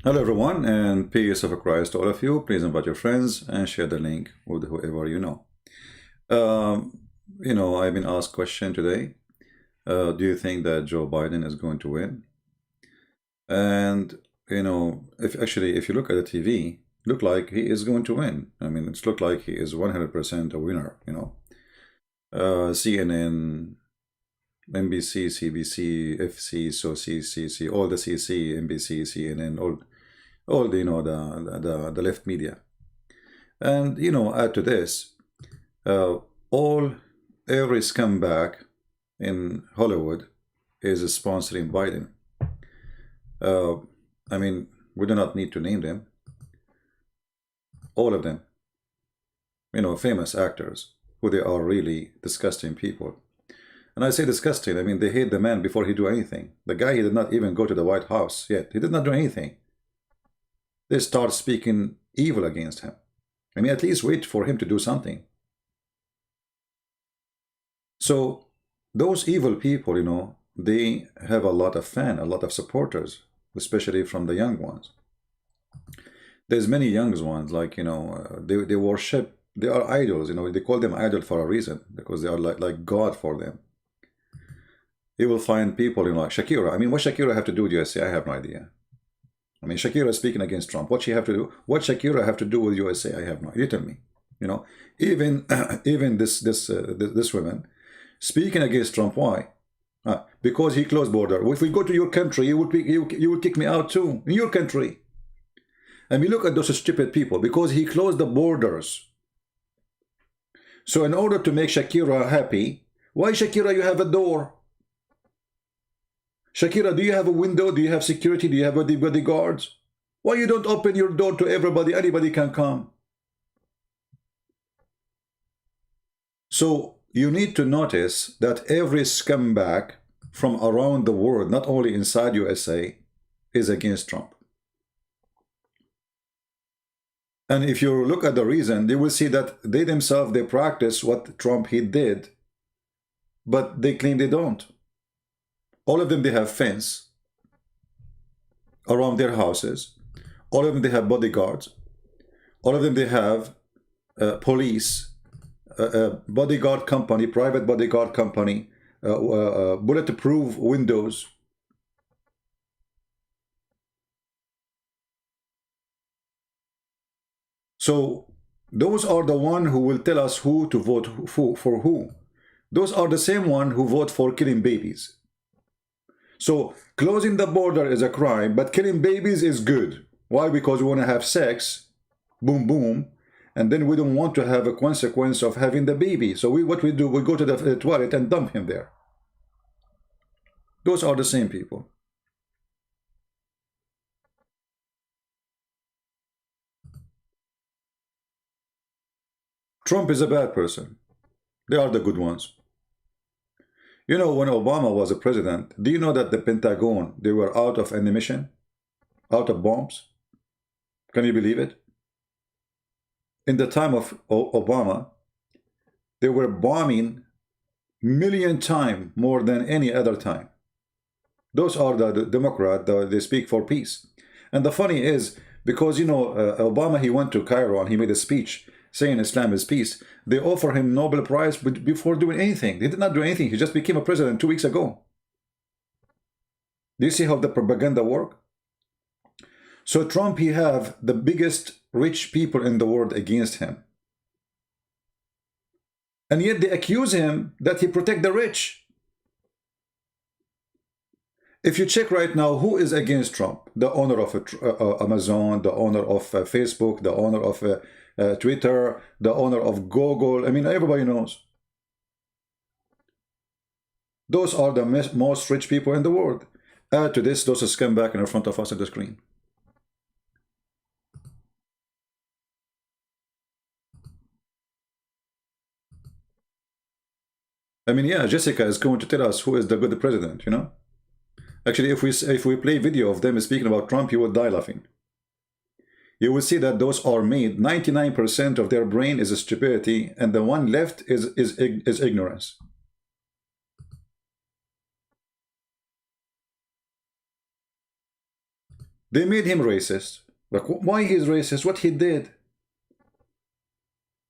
Hello, everyone, and peace of Christ to all of you. Please invite your friends and share the link with whoever you know. I've been asked a question today. Do you think that Joe Biden is going to win? And if you look at the TV, look like he is going to win. I mean, it's look like he is 100% a winner. CNN, NBC, CBC, FC, so CCC, all the CC, NBC, CNN, all the the left media. And add to this, uh, all every scumbag in Hollywood is sponsoring Biden. Uh, I mean, we do not need to name them. All of them, famous actors, who they are really disgusting people. And I say disgusting, I mean, they hate the man before he do anything. The guy, he did not even go to the White House yet. He did not do anything. They start speaking evil against him. I mean, at least wait for him to do something. So those evil people, they have a lot of fans, a lot of supporters, especially from the young ones. There's many young ones, like, they worship, they are idols, they call them idol for a reason, because they are like God for them. You will find people, like Shakira. I mean, what Shakira have to do with USA? I have no idea. I mean, Shakira is speaking against Trump. What she have to do? What Shakira have to do with USA? I have no idea. You tell me. Even even this woman speaking against Trump. Why? Because he closed border. If we go to your country, you would kick me out too. In your country. And we look at those stupid people, because he closed the borders. So in order to make Shakira happy, why, Shakira, you have a door? Shakira, do you have a window? Do you have security? Do you have bodyguards? Why you don't open your door to everybody? Anybody can come. So you need to notice that every scumbag from around the world, not only inside USA, is against Trump. And if you look at the reason, they will see that they themselves, they practice what Trump he did, but they claim they don't. All of them, they have fence around their houses. All of them, they have bodyguards. All of them, they have police, bodyguard company, private bodyguard company, bulletproof windows. So those are the one who will tell us who to vote for who. Those are the same one who vote for killing babies. So closing the border is a crime, but killing babies is good. Why? Because we want to have sex, boom, boom, and then we don't want to have a consequence of having the baby. So what we do, we go to the toilet and dump him there. Those are the same people. Trump is a bad person. They are the good ones. When Obama was a president, do you know that the Pentagon, they were out of ammunition, out of bombs? Can you believe it? In the time of Obama, they were bombing million times more than any other time. Those are the Democrat, they speak for peace. And the funny is, because, Obama, he went to Cairo and he made a speech saying Islam is peace. They offer him Nobel Prize before doing anything. They did not do anything. He just became a president 2 weeks ago. Do you see how the propaganda work? So Trump, he have the biggest rich people in the world against him. And yet they accuse him that he protect the rich. If you check right now, who is against Trump? The owner of Amazon, the owner of Facebook, the owner of Twitter, the owner of Google. I mean, everybody knows. Those are the most rich people in the world. Add to this, those scumbags in front of us on the screen. I mean, yeah, Jessica is going to tell us who is the good president, Actually, if we play video of them speaking about Trump, you will die laughing. You will see that those are made, 99% of their brain is stupidity, and the one left is ignorance. They made him racist. Like, why he's racist? What he did?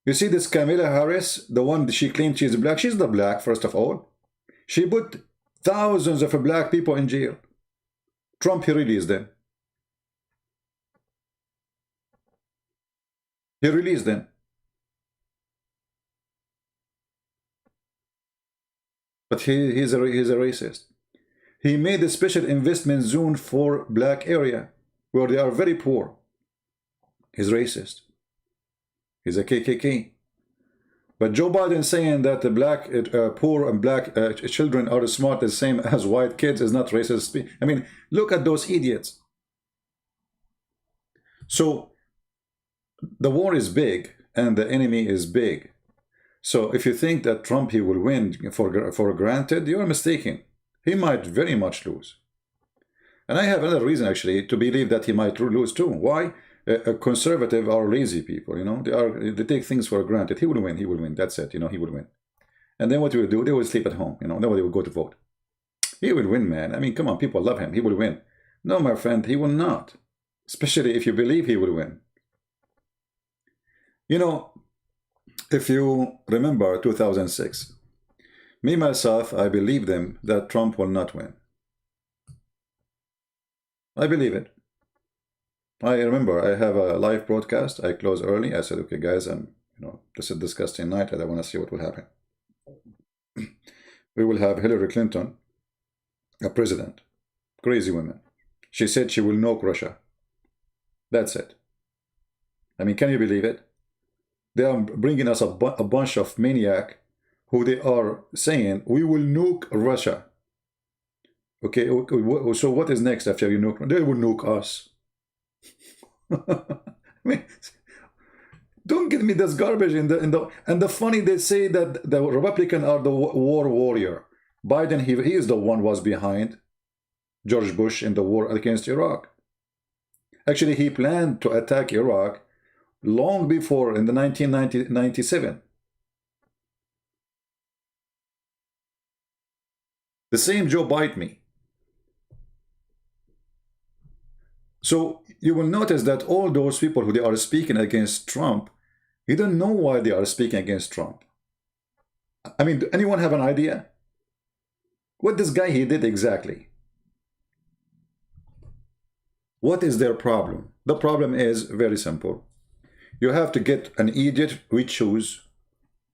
You see this Kamala Harris, the one she claimed she's black. She's not black, first of all. She put thousands of black people in jail. Trump, he released them. He released them. But he's a racist. He made a special investment zone for black area where they are very poor. He's racist. He's a KKK. But Joe Biden saying that the black, poor and black children are smart the same as white kids is not racist. I mean, look at those idiots. So the war is big and the enemy is big. So if you think that Trump, he will win for granted, you are mistaken. He might very much lose. And I have another reason, actually, to believe that he might lose too. Why? Conservative are lazy people, you know. They take things for granted. He will win, he will win. That's it, you know, he will win. And then what he will do, they will sleep at home, you know. Nobody will go to vote. He will win, man. I mean, come on, people love him. He will win. No, my friend, he will not. Especially if you believe he will win. You know, if you remember 2006, me, myself, I believe them that Trump will not win. I believe it. I remember I have a live broadcast. I close early. I said, okay, guys, this is a disgusting night and I want to see what will happen. We will have Hillary Clinton, a president. Crazy woman. She said she will nuke Russia. That's it. I mean, can you believe it? They are bringing us a bunch of maniac who they are saying, we will nuke Russia. Okay, so what is next after you nuke? They will nuke us. I mean, don't give me this garbage and the funny, they say that the Republican are the war warrior. Biden, he is the one was behind George Bush in the war against Iraq. Actually, he planned to attack Iraq long before, in the 1997. The same Joe Biden. So you will notice that all those people who they are speaking against Trump, you don't know why they are speaking against Trump. I mean, do anyone have an idea? What this guy he did exactly? What is their problem? The problem is very simple. You have to get an idiot we choose,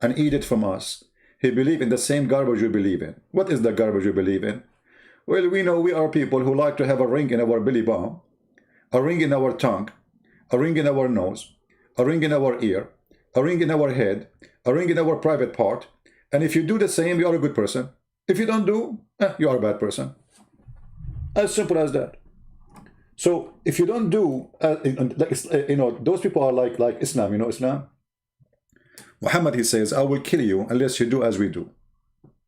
an idiot from us. He believes in the same garbage you believe in. What is the garbage you believe in? Well, we know we are people who like to have a ring in our belly button, a ring in our tongue, a ring in our nose, a ring in our ear, a ring in our head, a ring in our private part. And if you do the same, you are a good person. If you don't do, you are a bad person. As simple as that. So if you don't do, those people are like Islam, you know Islam? Muhammad, he says, I will kill you unless you do as we do.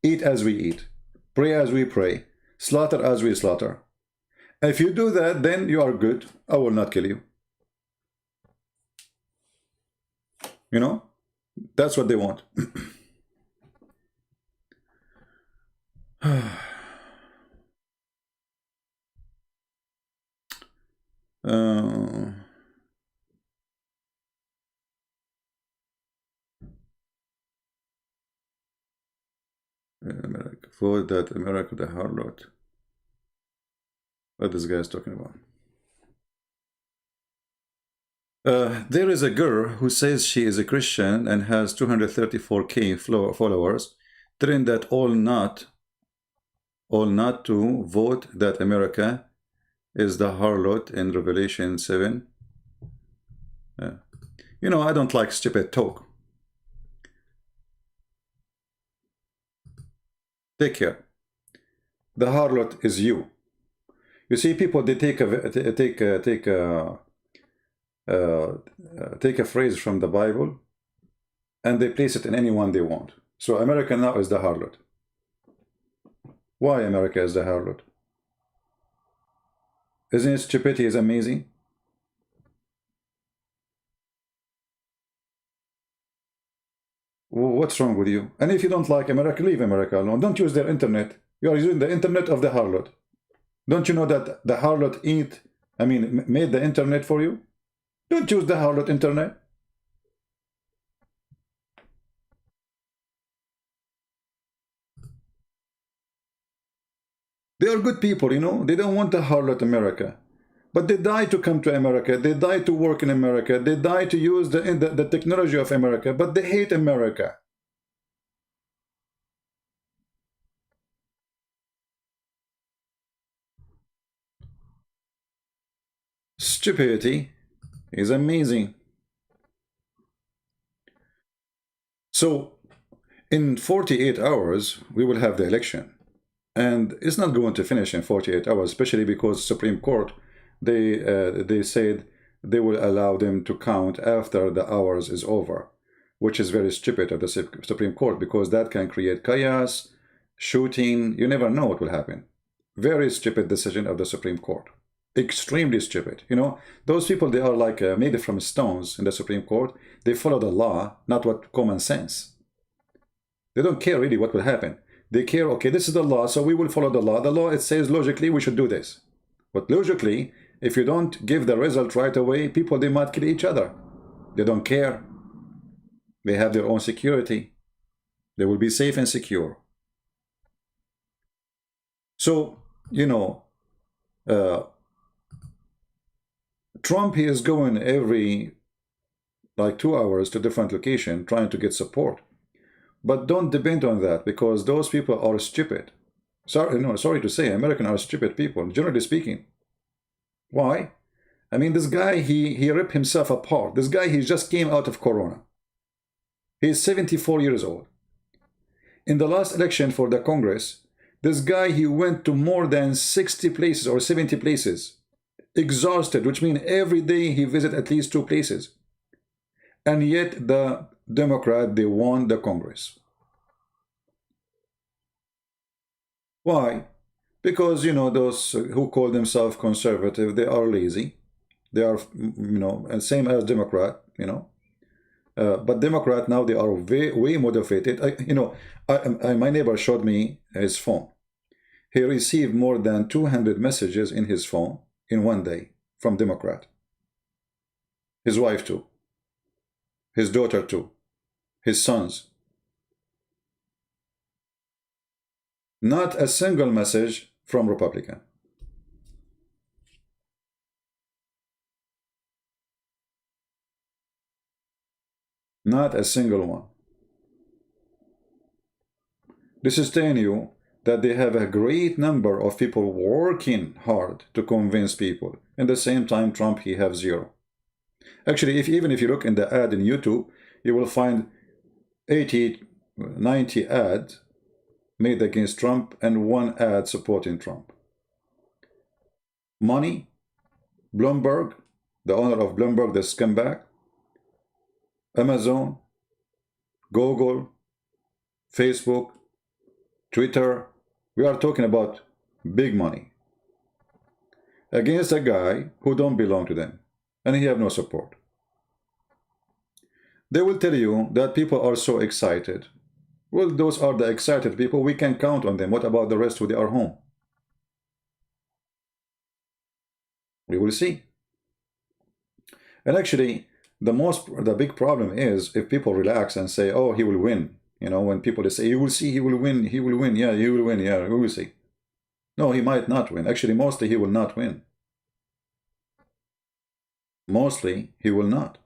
Eat as we eat. Pray as we pray. Slaughter as we slaughter. And if you do that, then you are good. I will not kill you. You know? That's what they want. America, for that America the harlot. What this guy is talking about? There is a girl who says she is a Christian and has 234K followers, telling that all not to vote that America is the harlot in Revelation 7. You know, I don't like stupid talk. Take care. The harlot is you. You see, people, they take a phrase from the Bible and they place it in anyone they want. So America now is the harlot. Why America is the harlot? Isn't it stupidity is amazing? What's wrong with you? And if you don't like America, leave America alone. Don't use their internet. You are using the internet of the harlot. Don't you know that the harlot eat I mean, made the internet for you? Don't use the harlot internet. They are good people, you know. They don't want the harlot America. But they die to come to America. They die to work in America. They die to use the technology of America. But they hate America. Stupidity is amazing. So, in 48 hours, we will have the election. And it's not going to finish in 48 hours, especially because Supreme Court, they said they will allow them to count after the hours is over, which is very stupid of the Supreme Court, because that can create chaos, shooting. You never know what will happen. Very stupid decision of the Supreme Court. Extremely stupid. You know, those people, they are like made from stones in the Supreme Court. They follow the law, not what common sense. They don't care really what will happen. They care, okay, this is the law, so we will follow the law. The law, it says logically we should do this. But logically, if you don't give the result right away, people, they might kill each other. They don't care. They have their own security. They will be safe and secure. So, you know, Trump, he is going every like 2 hours to different location trying to get support. But don't depend on that, because those people are stupid. Sorry, no, sorry to say, Americans are stupid people, generally speaking. Why? I mean, this guy, he ripped himself apart. This guy, he just came out of Corona. He's 74 years old. In the last election for the Congress, this guy, he went to more than 60 places or 70 places. Exhausted, which means every day he visited at least 2 places. And yet the Democrat, they won the Congress. Why? Because, you know, those who call themselves conservative, they are lazy. They are, you know, and same as Democrat, you know. But Democrat now, they are way motivated. My neighbor showed me his phone. He received more than 200 messages in his phone in one day from Democrat. His wife too. His daughter too. His sons. Not a single message from Republican. Not a single one. This is telling you that they have a great number of people working hard to convince people. At the same time, Trump, he have zero. Actually, even if you look in the ad in YouTube, you will find 80, 90 ads made against Trump and 1 ad supporting Trump. Money, Bloomberg, the owner of Bloomberg, the scumbag, Amazon, Google, Facebook, Twitter. We are talking about big money against a guy who don't belong to them, and he have no support. They will tell you that people are so excited. Well, those are the excited people. We can count on them. What about the rest who they are home? We will see. And actually, the big problem is if people relax and say, oh, he will win. You know, when people say, you will see, he will win, yeah, he will win, yeah, we will see. No, he might not win. Actually, mostly he will not win. Mostly he will not.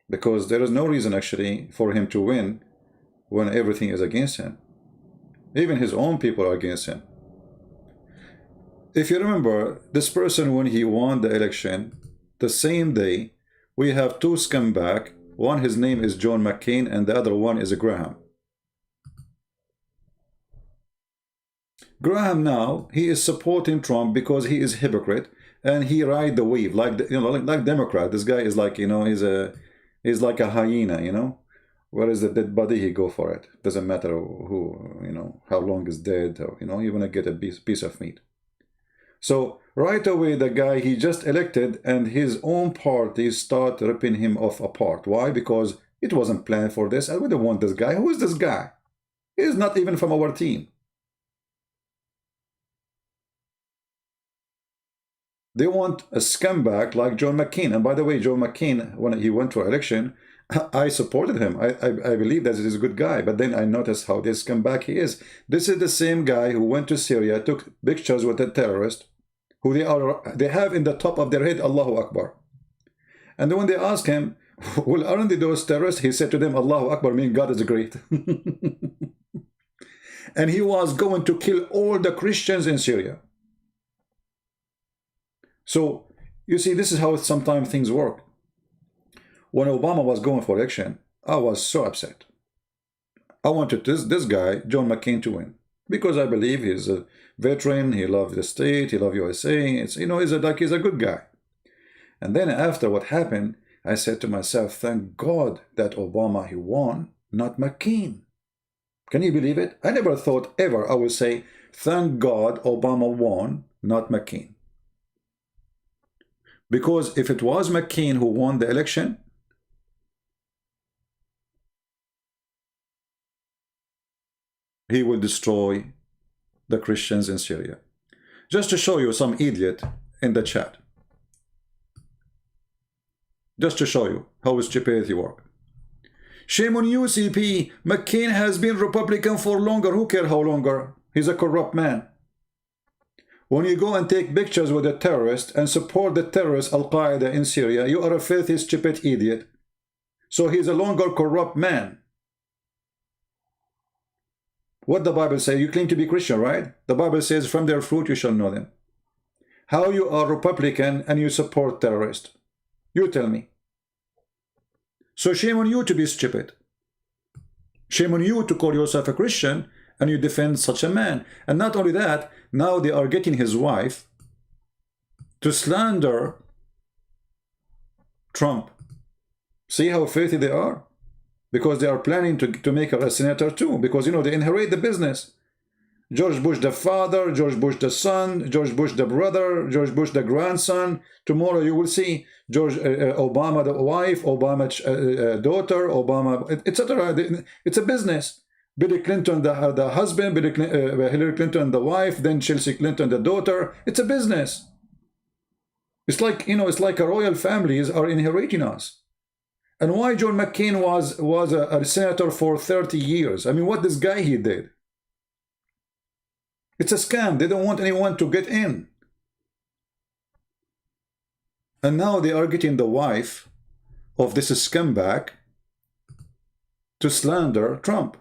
Because there is no reason actually for him to win when everything is against him. Even his own people are against him. If you remember, this person, when he won the election, the same day, we have 2 scumbags. One, his name is John McCain, and the other one is Graham. Graham now, he is supporting Trump because he is a hypocrite, and he ride the wave like like Democrat. This guy is like, you know, he's like a hyena, you know. Where is the dead body? He go for it. Doesn't matter who, you know, how long is dead, or, you know, you want to get a piece of meat. So right away, the guy, he just elected, and his own party start ripping him off apart. Why? Because it wasn't planned for this. I wouldn't want this guy. Who is this guy? He's not even from our team. They want a scumbag like John McCain. And by the way, John McCain, when he went for election, I supported him. I believe that he's a good guy. But then I noticed how this scumbag he is. This is the same guy who went to Syria, took pictures with a terrorist, who they have in the top of their head, Allahu Akbar. And then when they ask him, well, aren't they those terrorists? He said to them, Allahu Akbar, meaning God is great. And he was going to kill all the Christians in Syria. So, you see, this is how sometimes things work. When Obama was going for election, I was so upset. I wanted this guy, John McCain, to win. Because I believe he's a veteran, he loves the state, he loves USA. It's, you know, he's a good guy. And then after what happened, I said to myself, thank God that Obama, he won, not McCain. Can you believe it? I never thought ever I would say, thank God Obama won, not McCain. Because if it was McCain who won the election, he will destroy the Christians in Syria. Just to show you some idiot in the chat. Just to show you how stupidity works. Shame on you, CP. McCain has been Republican for longer. Who cares how longer? He's a corrupt man. When you go and take pictures with a terrorist and support the terrorist Al-Qaeda in Syria, you are a filthy, stupid idiot. So he's a longer corrupt man. What the Bible says, you claim to be Christian, right? The Bible says, from their fruit you shall know them. How you are Republican and you support terrorists? You tell me. So shame on you to be stupid. Shame on you to call yourself a Christian and you defend such a man. And not only that, now they are getting his wife to slander Trump. See how filthy they are? Because they are planning to make her a senator too. Because, you know, they inherit the business. George Bush the father, George Bush the son, George Bush the brother, George Bush the grandson. Tomorrow you will see George Obama the wife, Obama daughter, Obama, etc. It's a business. Bill Clinton the husband, Hillary Clinton the wife, then Chelsea Clinton the daughter. It's a business. It's like, you know, it's like a royal families are inheriting us. And why John McCain was a senator for 30 years? I mean, what this guy he did? It's a scam. They don't want anyone to get in. And now they are getting the wife of this scumbag to slander Trump.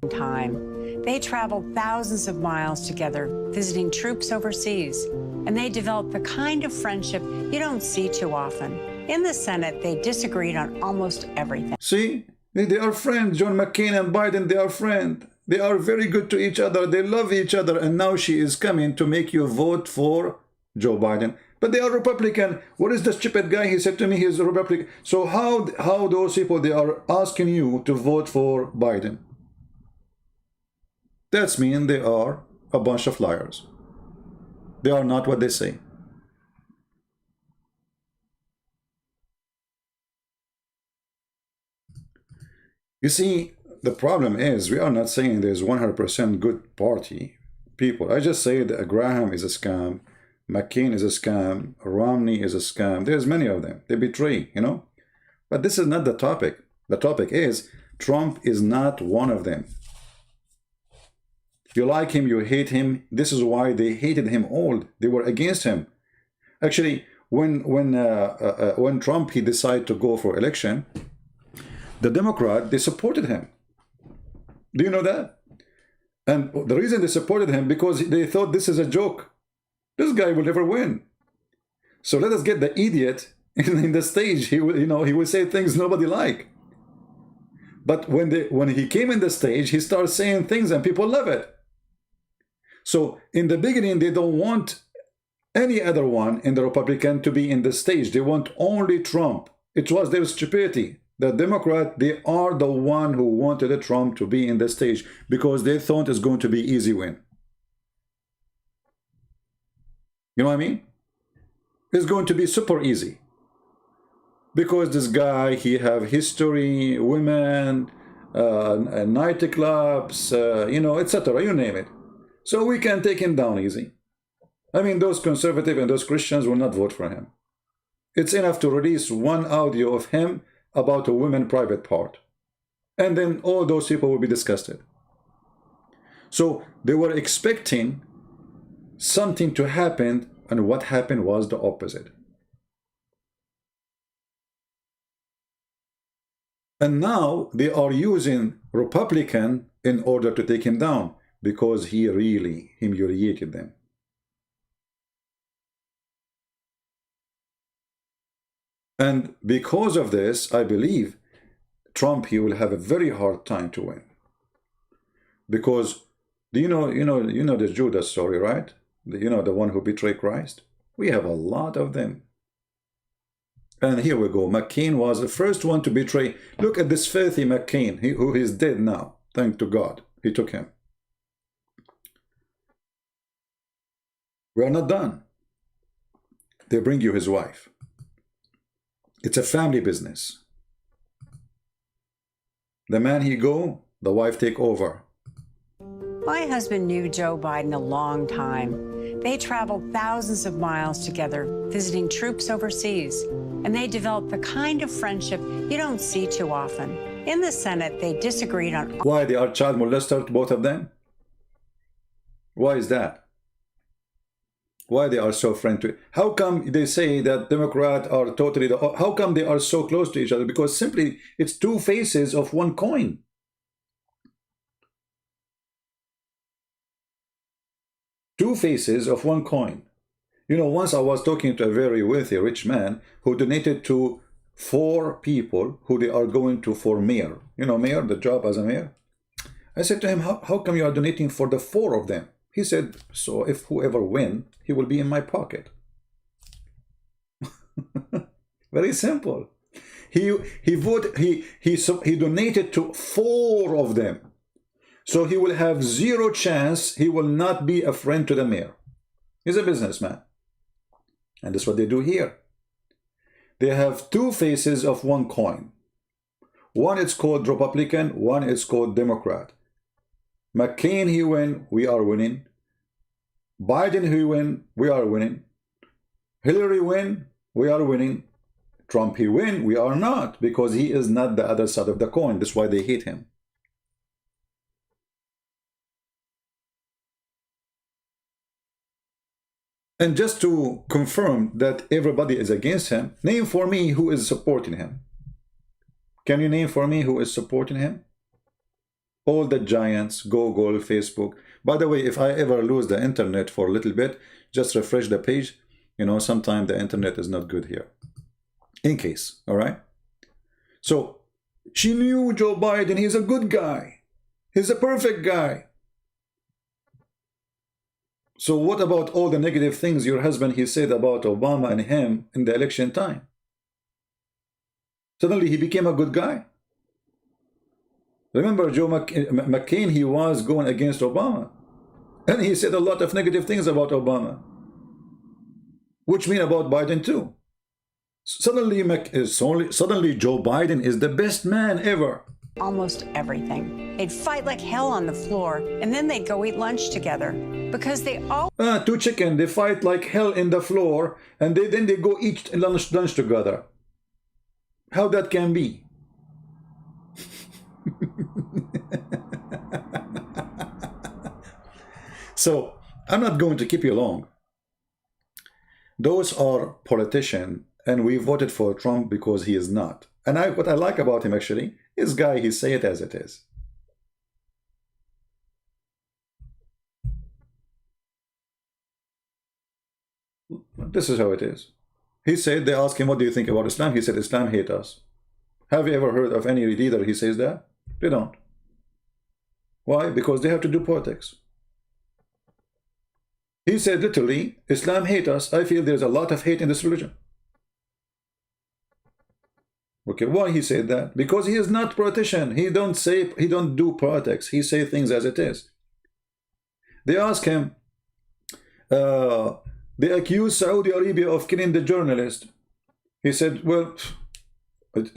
They traveled thousands of miles together, visiting troops overseas, and they developed the kind of friendship you don't see too often. In the Senate, they disagreed on almost everything. See? They are friends. John McCain and Biden, they are friends. They are very good to each other. They love each other. And now she is coming to make you vote for Joe Biden. But they are Republican. What is the stupid guy? He said to me he's a Republican. So how those people, they are asking you to vote for Biden? That's mean they are a bunch of liars. They are not what they say. You see, the problem is we are not saying there's 100% good party people. I just say that Graham is a scam, McCain is a scam, Romney is a scam. There's many of them. They betray, you know. But this is not the topic. The topic is Trump is not one of them. You like him, you hate him. This is why they hated him all. They were against him. Actually, when Trump he decided to go for election, the Democrat, they supported him. Do you know that? And the reason they supported him, because they thought this is a joke. This guy will never win. So let us get the idiot in the stage. He will, you know, he will say things nobody like. But when he came in the stage, he started saying things and people love it. So in the beginning, they don't want any other one in the Republican to be in the stage. They want only Trump. It was their stupidity. The Democrat, they are the one who wanted Trump to be in the stage because they thought it's going to be easy win. You know what I mean? It's going to be super easy. Because this guy, he have history, women, nightclubs, you know, etc. You name it. So we can take him down easy. I mean, those conservative and those Christians will not vote for him. It's enough to release one audio of him about a women private part, and then all those people will be disgusted. So they were expecting something to happen, and what happened was the opposite. And now they are using Republican in order to take him down, because he really humiliated them. And because of this, I believe Trump, he will have a very hard time to win. Because do you know the Judas story, right? The one who betrayed Christ? We have a lot of them. And here we go. McCain was the first one to betray. Look at this filthy McCain, who is dead now. Thank to God, he took him. We are not done. They bring you his wife. It's a family business. The man he go, the wife take over. My husband knew Joe Biden a long time. They traveled thousands of miles together, visiting troops overseas. And they developed the kind of friendship you don't see too often. In the Senate, they disagreed on... Why they are child molesters, both of them? Why is that? Why they are so friendly? How come they say that Democrats are totally... How come they are so close to each other? Because simply, it's two faces of one coin. Two faces of one coin. You know, once I was talking to a very wealthy, rich man who donated to 4 people who they are going to for mayor. You know, mayor, the job as a mayor. I said to him, how come you are donating for the 4 of them? He said, so if whoever wins, he will be in my pocket. Very simple. He donated to 4 of them. So he will have 0 chance he will not be a friend to the mayor. He's a businessman. And that's what they do here. They have 2 faces of one coin. One is called Republican, one is called Democrat. McCain, he win, we are winning. Biden, he win, we are winning. Hillary win, we are winning. Trump, he win, we are not, because he is not the other side of the coin. That's why they hate him. And just to confirm that everybody is against him, name for me who is supporting him. Can you name for me who is supporting him? All the giants, Google, Facebook. By the way, if I ever lose the internet for a little bit, just refresh the page. You know, sometimes the internet is not good here. In case, all right? So, she knew Joe Biden, he's a good guy. He's a perfect guy. So what about all the negative things your husband, he said about Obama and him in the election time? Suddenly he became a good guy. Remember Joe McCain, he was going against Obama. And he said a lot of negative things about Obama. Which mean about Biden too. Suddenly Joe Biden is the best man ever. Almost everything. They'd fight like hell on the floor, and then they'd go eat lunch together. Because they all... 2 chicken, they fight like hell in the floor, and then they go eat lunch together. How that can be? So, I'm not going to keep you long. Those are politicians, and we voted for Trump because he is not. And what I like about him, actually, this guy, he say it as it is. This is how it is. He said, they asked him, what do you think about Islam? He said, Islam hate us. Have you ever heard of any leader he says that? They don't. Why? Because they have to do politics. He said literally, Islam hate us. I feel there's a lot of hate in this religion. Okay, why he said that? Because he is not politician. He don't do politics. He say things as it is. They ask him, they accuse Saudi Arabia of killing the journalist. He said, well,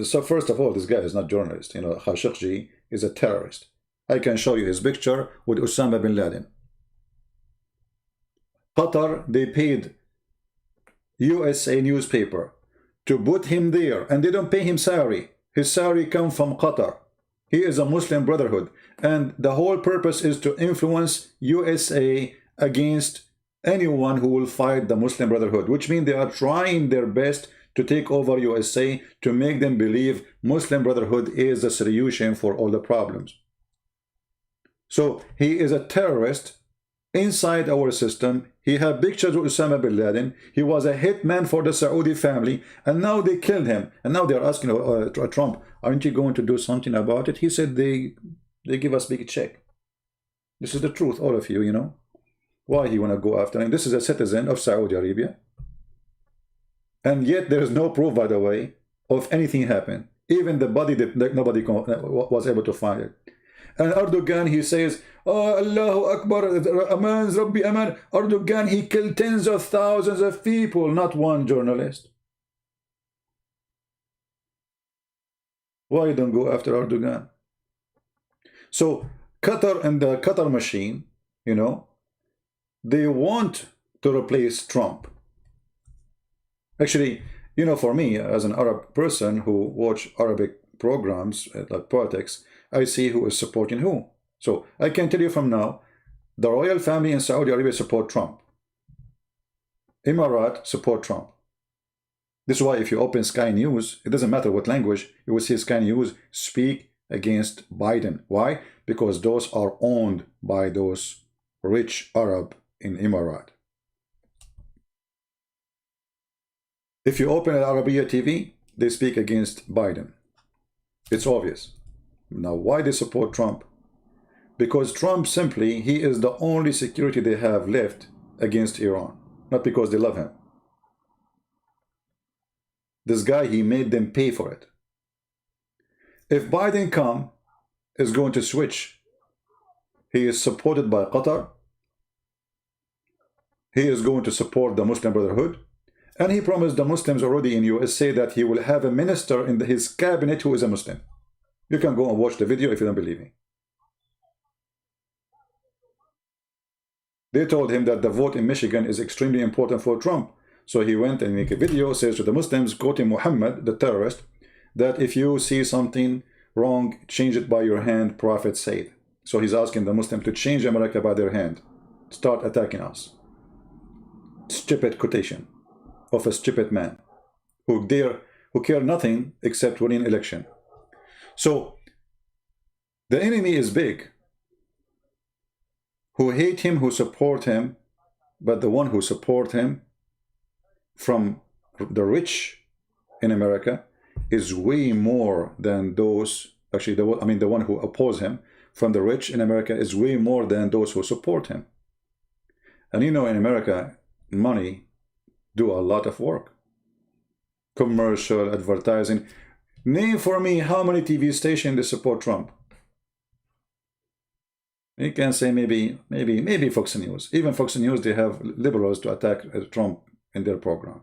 so first of all, this guy is not journalist. You know, Khashoggi is a terrorist. I can show you his picture with Osama bin Laden. Qatar, they paid USA newspaper to put him there, and they don't pay him salary. His salary comes from Qatar. He is a Muslim Brotherhood, and the whole purpose is to influence USA against anyone who will fight the Muslim Brotherhood, which means they are trying their best to take over USA, to make them believe Muslim Brotherhood is the solution for all the problems. So he is a terrorist inside our system. He had pictures with Osama bin Laden. He was a hitman for the Saudi family, and now they killed him. And now they're asking Trump, aren't you going to do something about it? He said they give us big check. This is the truth, all of you, you know. Why he want to go after him? This is a citizen of Saudi Arabia. And yet there is no proof, by the way, of anything happened. Even the body that nobody was able to find it. And Erdogan, he says, oh, Allahu Akbar, Aman, Rabbi Aman. Erdogan, he killed tens of thousands of people, not one journalist. Why don't go after Erdogan? So Qatar and the Qatar machine, you know, they want to replace Trump. Actually, you know, for me, as an Arab person who watch Arabic programs like politics, I see who is supporting who. So I can tell you from now, the royal family in Saudi Arabia support Trump. Emirat support Trump. This is why if you open Sky News, it doesn't matter what language, you will see Sky News speak against Biden. Why? Because those are owned by those rich Arab in Emirat. If you open Al Arabiya TV, they speak against Biden. It's obvious. Now, why they support Trump? Because Trump simply, he is the only security they have left against Iran. Not because they love him. This guy, he made them pay for it. If Biden is going to switch, he is supported by Qatar. He is going to support the Muslim Brotherhood. And he promised the Muslims already in USA that he will have a minister in his cabinet who is a Muslim. You can go and watch the video if you don't believe me. They told him that the vote in Michigan is extremely important for Trump. So he went and made a video, says to the Muslims, quoting Muhammad, the terrorist, that if you see something wrong, change it by your hand, Prophet said. So he's asking the Muslim to change America by their hand. Start attacking us. Stupid quotation of a stupid man who care nothing except winning election. So the enemy is big. Who hate him, who support him, but the one who support him from the rich in America is way more than those, actually the one who oppose him from the rich in America is way more than those who support him. And you know, in America, money do a lot of work. Commercial, advertising. Name for me how many TV stations they support Trump. You can say maybe Fox News. Even Fox News, they have liberals to attack Trump in their program.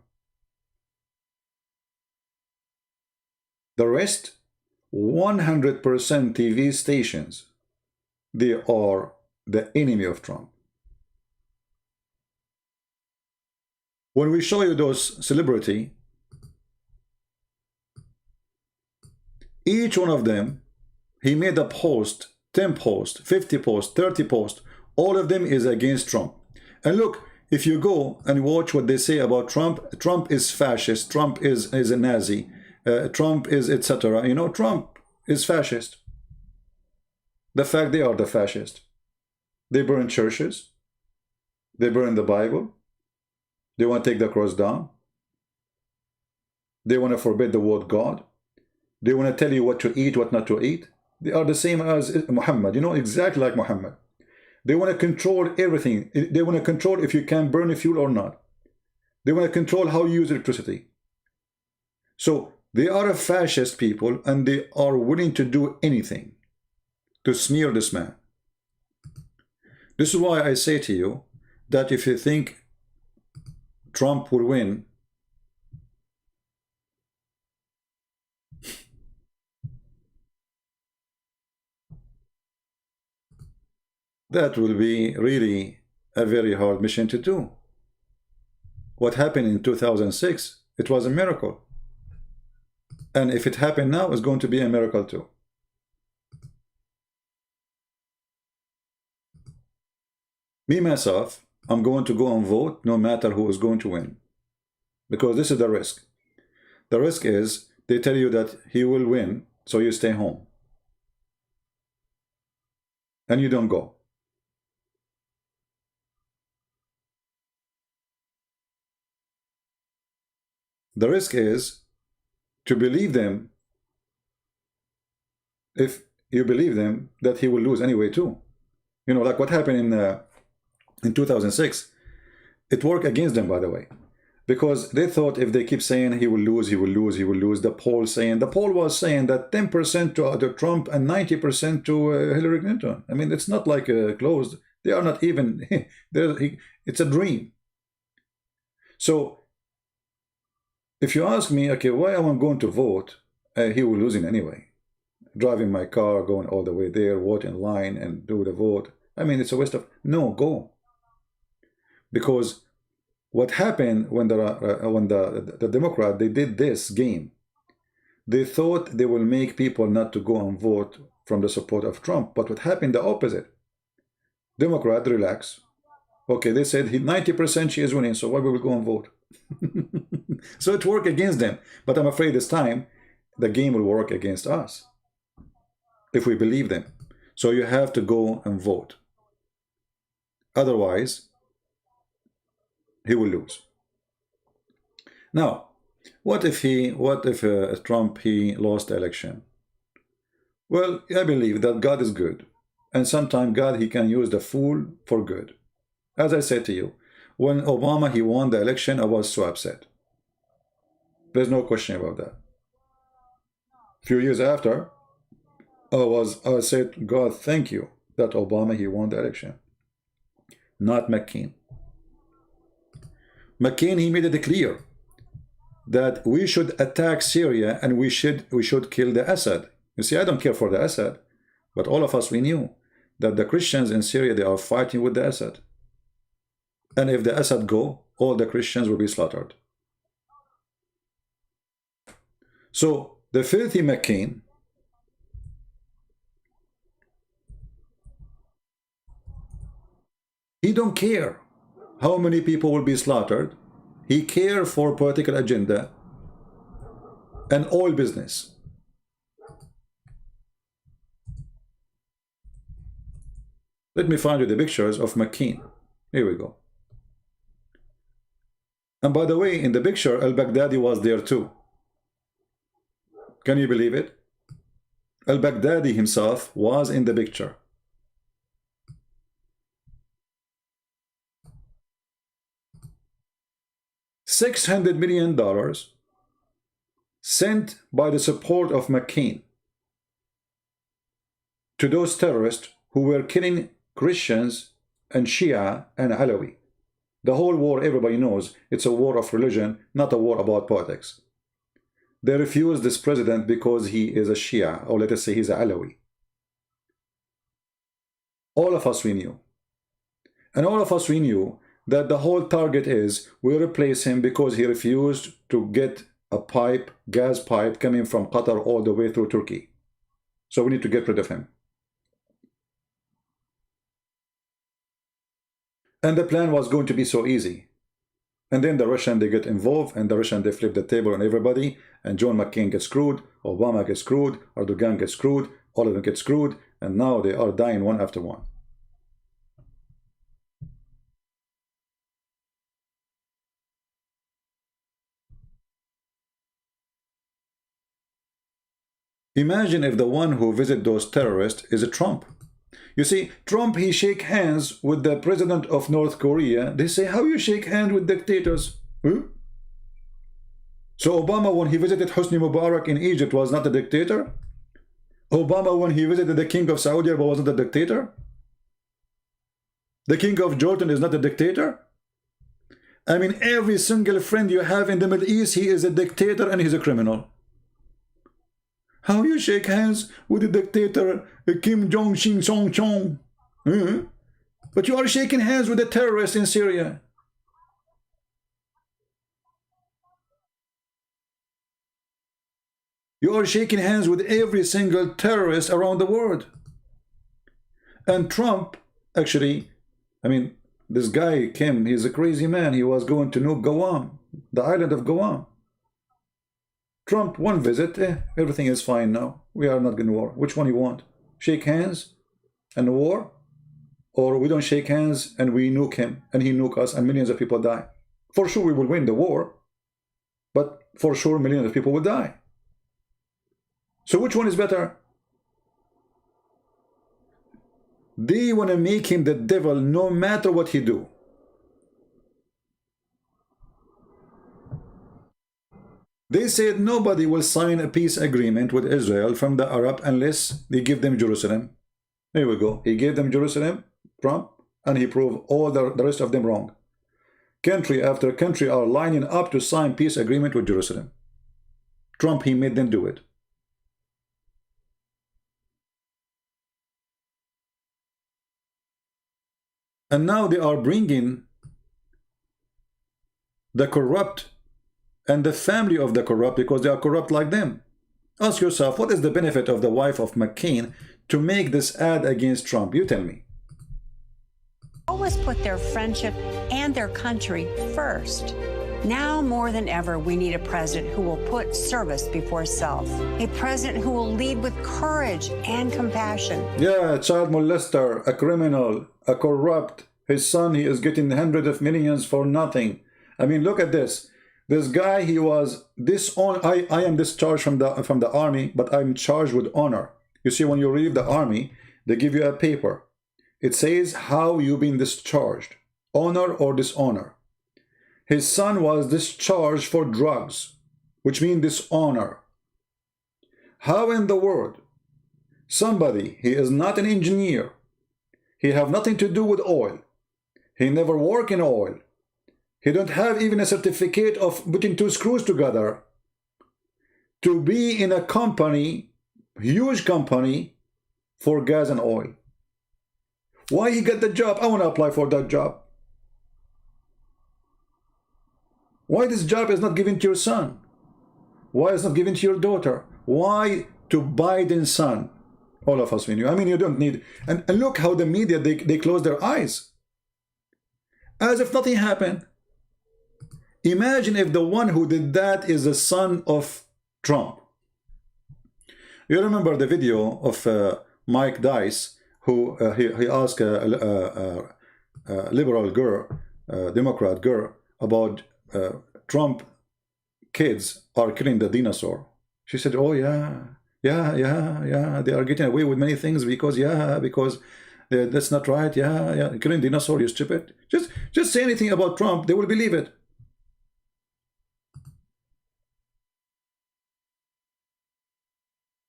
The rest, 100% TV stations, they are the enemy of Trump. When we show you those celebrity, each one of them, he made a post, 10 posts, 50 posts, 30 posts, all of them is against Trump. And look, if you go and watch what they say about Trump, Trump is fascist, Trump is a Nazi, Trump is etc. You know, Trump is fascist. The fact they are the fascist. They burn churches. They burn the Bible. They want to take the cross down. They want to forbid the word God. They want to tell you what to eat, what not to eat. They are the same as Muhammad, you know, exactly like Muhammad. They want to control everything. They want to control if you can burn fuel or not. They want to control how you use electricity. So they are a fascist people, and they are willing to do anything to smear this man. This is why I say to you that if you think Trump will win, that will be really a very hard mission to do. what happened in 2006, it was a miracle. And if it happened now, it's going to be a miracle too. Me, myself, I'm going to go and vote no matter who is going to win. Because this is the risk. The risk is they tell you that he will win, so you stay home. And you don't go. The risk is to believe them, if you believe them, that he will lose anyway too. You know, like what happened in 2006, it worked against them, by the way, because they thought if they keep saying he will lose, he will lose, he will lose, the poll was saying that 10% to Trump and 90% to Hillary Clinton. I mean, it's not like closed. They are not even, it's a dream. So if you ask me, okay, why am I going to vote? He will lose in anyway. Driving my car, going all the way there, wait in line and do the vote. I mean, it's a waste of, no, go. Because what happened when the Democrat, they did this game. They thought they will make people not to go and vote from the support of Trump. But what happened, the opposite. Democrat, relax. Okay, they said 90% she is winning, so why we will go and vote? So it worked against them. But I'm afraid this time, the game will work against us. If we believe them. So you have to go and vote. Otherwise, he will lose. Now, what if Trump, he lost the election? Well, I believe that God is good. And sometimes God, he can use the fool for good. As I said to you, when Obama, he won the election, I was so upset. There's no question about that. A few years after, I said, God, thank you that Obama, he won the election. Not McCain. McCain, he made it clear that we should attack Syria and we should kill the Assad. You see, I don't care for the Assad, but all of us, we knew that the Christians in Syria, they are fighting with the Assad. And if the Assad go, all the Christians will be slaughtered. So the filthy McCain, he don't care how many people will be slaughtered. He cares for political agenda and oil business. Let me find you the pictures of McCain. Here we go. And by the way, in the picture, al-Baghdadi was there too. Can you believe it? Al-Baghdadi himself was in the picture. $600 million sent by the support of McCain to those terrorists who were killing Christians and Shia and Alawi. The whole war, everybody knows, it's a war of religion, not a war about politics. They refused this president because he is a Shia, or let us say he's a Alawi. All of us we knew. And all of us we knew that the whole target is we replace him because he refused to get a pipe, gas pipe coming from Qatar all the way through Turkey. So we need to get rid of him. And the plan was going to be so easy. And then the Russian, they get involved, and the Russian, they flip the table on everybody, and John McCain gets screwed, Obama gets screwed, Erdogan gets screwed, all of them get screwed, and now they are dying one after one. Imagine if the one who visited those terrorists is a Trump. You see, Trump, he shake hands with the president of North Korea. They say, how you shake hands with dictators? Huh? So Obama, when he visited Hosni Mubarak in Egypt, was not a dictator? Obama, when he visited the king of Saudi Arabia, wasn't a dictator? The king of Jordan is not a dictator? I mean, every single friend you have in the Middle East, he is a dictator and he's a criminal. How you shake hands with the dictator Kim Jong-un Song Chong? But you are shaking hands with the terrorists in Syria. You are shaking hands with every single terrorist around the world. And Trump, actually, I mean, this guy came, he's a crazy man. He was going to nuke Guam, the island of Guam. Trump, one visit, everything is fine now. We are not going to war. Which one you want? Shake hands and war? Or we don't shake hands and we nuke him and he nuke us and millions of people die? For sure we will win the war, but for sure millions of people will die. So which one is better? They want to make him the devil no matter what he do. They said nobody will sign a peace agreement with Israel from the Arab unless they give them Jerusalem. Here we go. He gave them Jerusalem, Trump, and he proved all the rest of them wrong. Country after country are lining up to sign peace agreement with Jerusalem. Trump, he made them do it. And now they are bringing the corrupt and the family of the corrupt because they are corrupt like them. Ask yourself, what is the benefit of the wife of McCain to make this ad against Trump? You tell me. Always put their friendship and their country first. Now more than ever, we need a president who will put service before self. A president who will lead with courage and compassion. Yeah, a child molester, a criminal, a corrupt. His son, he is getting hundreds of millions for nothing. I mean, look at this. This guy, he was disowned. I am discharged from the army, but I'm charged with honor. You see, when you leave the army, they give you a paper. It says how you've been discharged, honor or dishonor. His son was discharged for drugs, which means dishonor. How in the world somebody, he is not an engineer, he have nothing to do with oil, he never work in oil, he don't have even a certificate of putting two screws together, to be in a company, huge company, for gas and oil. Why he got the job? I want to apply for that job. Why this job is not given to your son? Why is not given to your daughter? Why to Biden's son? All of us we knew. I mean, you don't need... And look how the media, they close their eyes. As if nothing happened. Imagine if the one who did that is the son of Trump. You remember the video of Mike Dice, who he asked a liberal girl, Democrat girl, about Trump kids are killing the dinosaur. She said, oh yeah, they are getting away with many things because that's not right. Killing dinosaur, you stupid. Just say anything about Trump, they will believe it.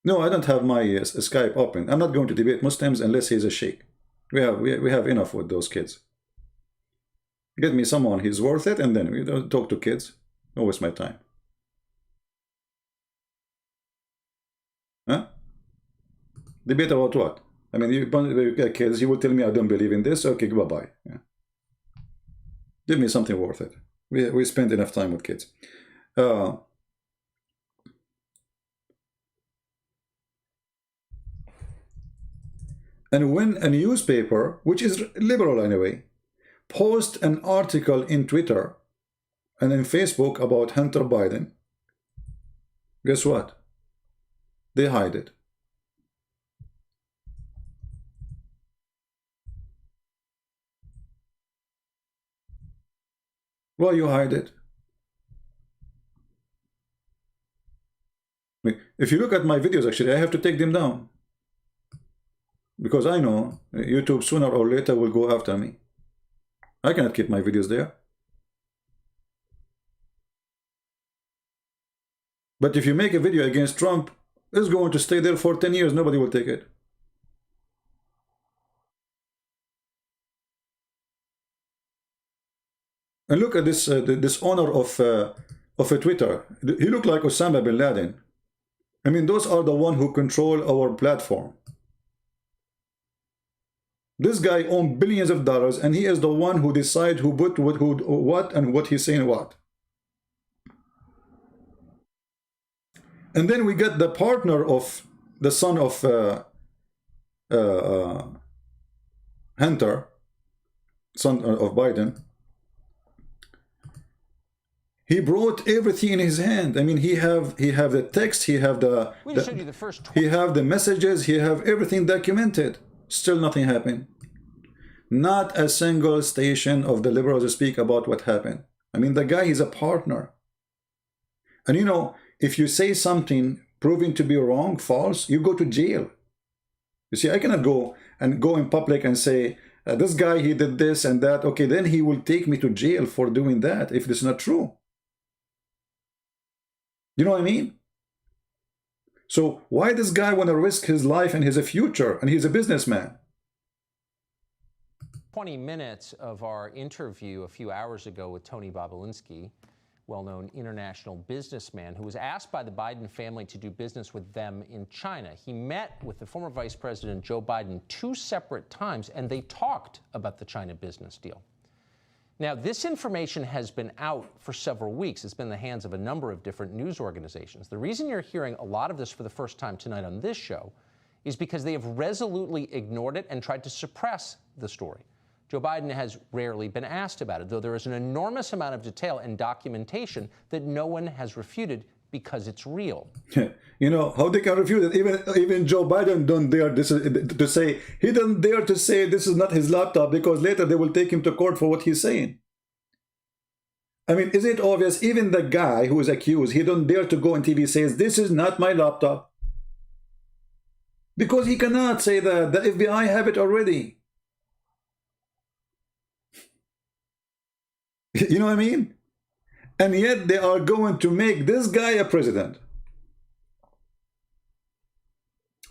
No, I don't have my Skype open. I'm not going to debate Muslims unless he's a sheikh. We have enough with those kids. Get me someone who's worth it, and then we don't talk to kids. Don't waste my time. Huh? Debate about what? I mean, you get kids, you will tell me I don't believe in this. Okay, bye-bye. Yeah. Give me something worth it. We spend enough time with kids. And when a newspaper, which is liberal anyway, post an article in Twitter and in Facebook about Hunter Biden, guess what? They hide it. Why you hide it? If you look at my videos, actually, I have to take them down. Because I know YouTube sooner or later will go after me. I cannot keep my videos there. But if you make a video against Trump, it's going to stay there for 10 years. Nobody will take it. And look at this this owner of a Twitter. He looked like Osama bin Laden. I mean, those are the ones who control our platform. This guy owns billions of dollars, and he is the one who decides who put what and what he's saying what. And then we get the partner of the son of Hunter, son of Biden. He brought everything in his hand. I mean, he have the text, he have he have the messages, he have everything documented. Still nothing happened. Not a single station of the liberals speak about what happened. I mean, the guy is a partner. And you know, if you say something proven to be wrong, false, you go to jail. You see, I cannot go in public and say, this guy, he did this and that. Okay, then he will take me to jail for doing that if it's not true. You know what I mean? So why this guy want to risk his life and his future? And he's a businessman. 20 minutes of our interview a few hours ago with Tony Bobulinski, well-known international businessman who was asked by the Biden family to do business with them in China. He met with the former Vice President Joe Biden 2 separate times, and they talked about the China business deal. Now, this information has been out for several weeks. It's been in the hands of a number of different news organizations. The reason you're hearing a lot of this for the first time tonight on this show is because they have resolutely ignored it and tried to suppress the story. Joe Biden has rarely been asked about it, though there is an enormous amount of detail and documentation that no one has refuted because it's real. You know, how they can refute it? Even Joe Biden don't dare to say, he doesn't dare to say this is not his laptop, because later they will take him to court for what he's saying. I mean, is it obvious? Even the guy who is accused, he don't dare to go on TV says, this is not my laptop. Because he cannot say that. The FBI have it already. You know what I mean? And yet they are going to make this guy a president.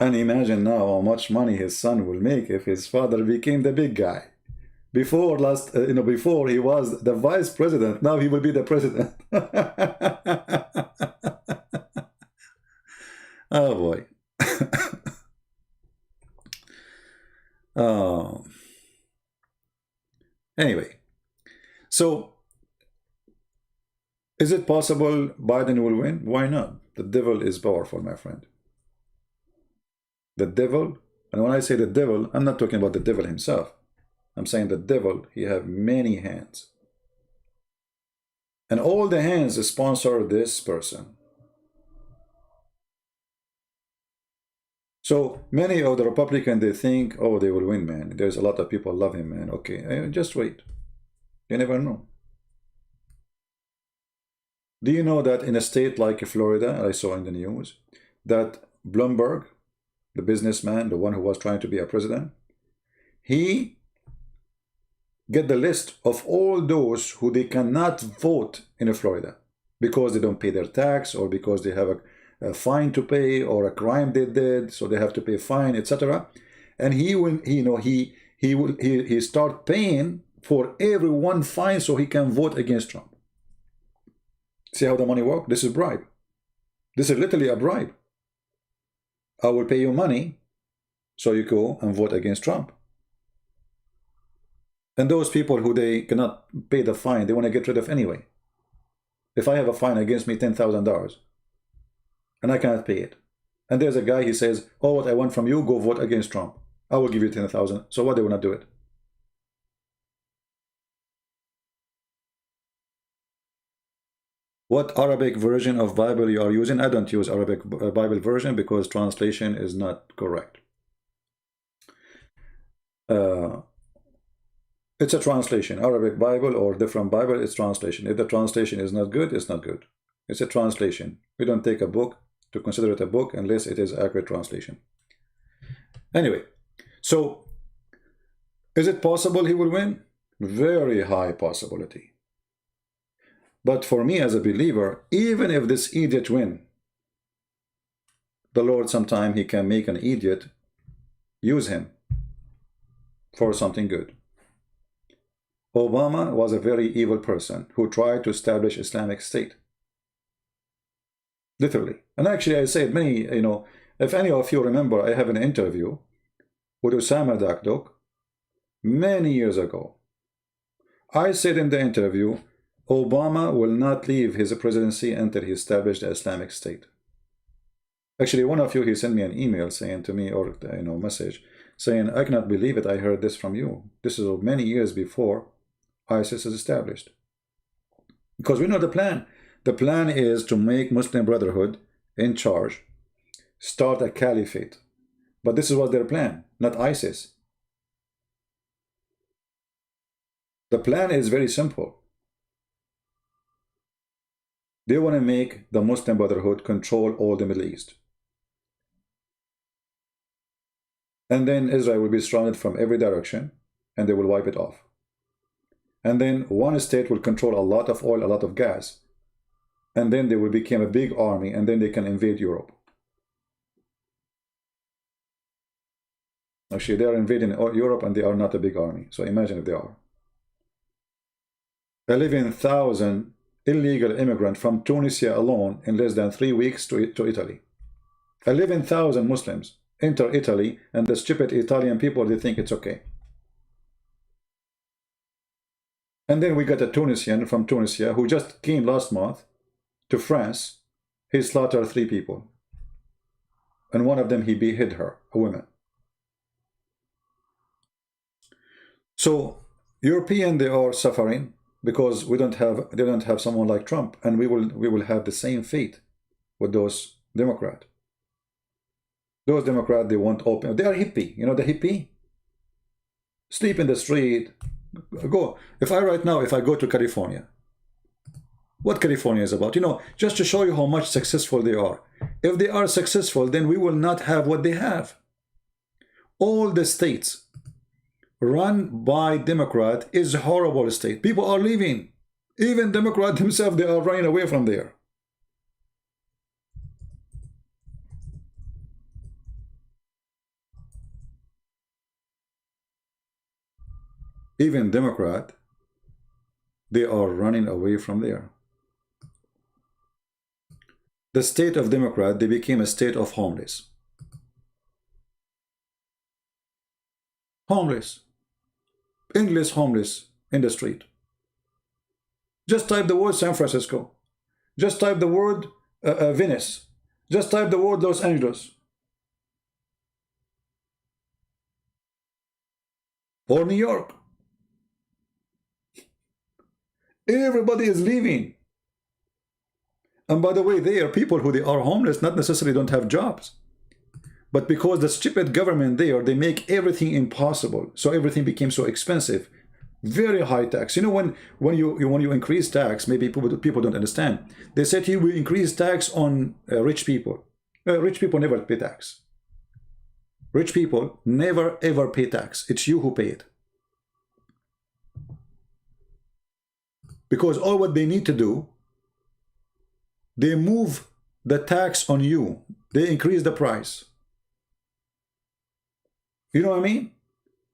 And imagine now how much money his son will make if his father became the big guy. Before before he was the vice president, now he will be the president. Oh boy. Anyway, so is it possible Biden will win? Why not? The devil is powerful, my friend. The devil, and when I say the devil, I'm not talking about the devil himself. I'm saying the devil, he have many hands. And all the hands sponsor this person. So many of the Republicans, they think, oh, they will win, man. There's a lot of people love him, man. Okay, just wait. You never know. Do you know that in a state like Florida, I saw in the news, that Bloomberg, the businessman, the one who was trying to be a president, he get the list of all those who they cannot vote in Florida because they don't pay their tax, or because they have a fine to pay, or a crime they did, so they have to pay a fine, etc. And he start paying for every one fine so he can vote against Trump. See how the money works? This is bribe. This is literally a bribe. I will pay you money so you go and vote against Trump. And those people who they cannot pay the fine, they want to get rid of anyway. If I have a fine against me, $10,000, and I cannot pay it, and there's a guy, he says, oh, what I want from you, go vote against Trump. I will give you 10,000. So what, they will not do it? What Arabic version of Bible you are using? I don't use Arabic Bible version because translation is not correct. It's a translation. Arabic Bible or different Bible, it's translation. If the translation is not good, it's not good. It's a translation. We don't take a book to consider it a book unless it is accurate translation. Anyway, so is it possible he will win? Very high possibility. But for me as a believer, even if this idiot win, the Lord sometime he can make an idiot use him for something good. Obama was a very evil person who tried to establish Islamic State. Literally. And actually I said many, if any of you remember, I have an interview with Osama Dakdok many years ago. I said in the interview, Obama will not leave his presidency until he established the Islamic State. Actually, one of you, he sent me an email saying to me, or message saying, I cannot believe it, I heard this from you. This is many years before ISIS is established. Because we know the plan. The plan is to make Muslim Brotherhood in charge, start a caliphate. But this was their plan, not ISIS. The plan is very simple. They want to make the Muslim Brotherhood control all the Middle East. And then Israel will be surrounded from every direction, and they will wipe it off. And then one state will control a lot of oil, a lot of gas. And then they will become a big army, and then they can invade Europe. Actually, they are invading Europe, and they are not a big army. So imagine if they are. 11,000 illegal immigrants from Tunisia alone in less than 3 weeks to Italy. 11,000 Muslims enter Italy, and the stupid Italian people, they think it's okay. And then we got a Tunisian from Tunisia who just came last month to France. He slaughtered 3 people. And one of them, he beheaded her, a woman. So European, they are suffering because they don't have someone like Trump, and we will have the same fate with those Democrats. Those Democrats, they want open. They are hippie. You know the hippie? Sleep in the street. Go. If I go to California, what California is about, just to show you how much successful they are. If they are successful, then we will not have what they have. All the states run by Democrat is a horrible state. People are leaving. Even Democrats themselves, they are running away from there. Even Democrat, they are running away from there. The state of Democrat, they became a state of homeless. Homeless. Endless homeless in the street. Just type the word San Francisco. Just type the word Venice. Just type the word Los Angeles. Or New York. Everybody is leaving. And by the way, they are people who they are homeless, not necessarily don't have jobs. But because the stupid government there, they make everything impossible. So everything became so expensive. Very high tax. When you increase tax, maybe people don't understand. They said you will increase tax on rich people. Rich people never pay tax. Rich people never ever pay tax. It's you who pay it. Because all what they need to do, they move the tax on you. They increase the price. You know what I mean?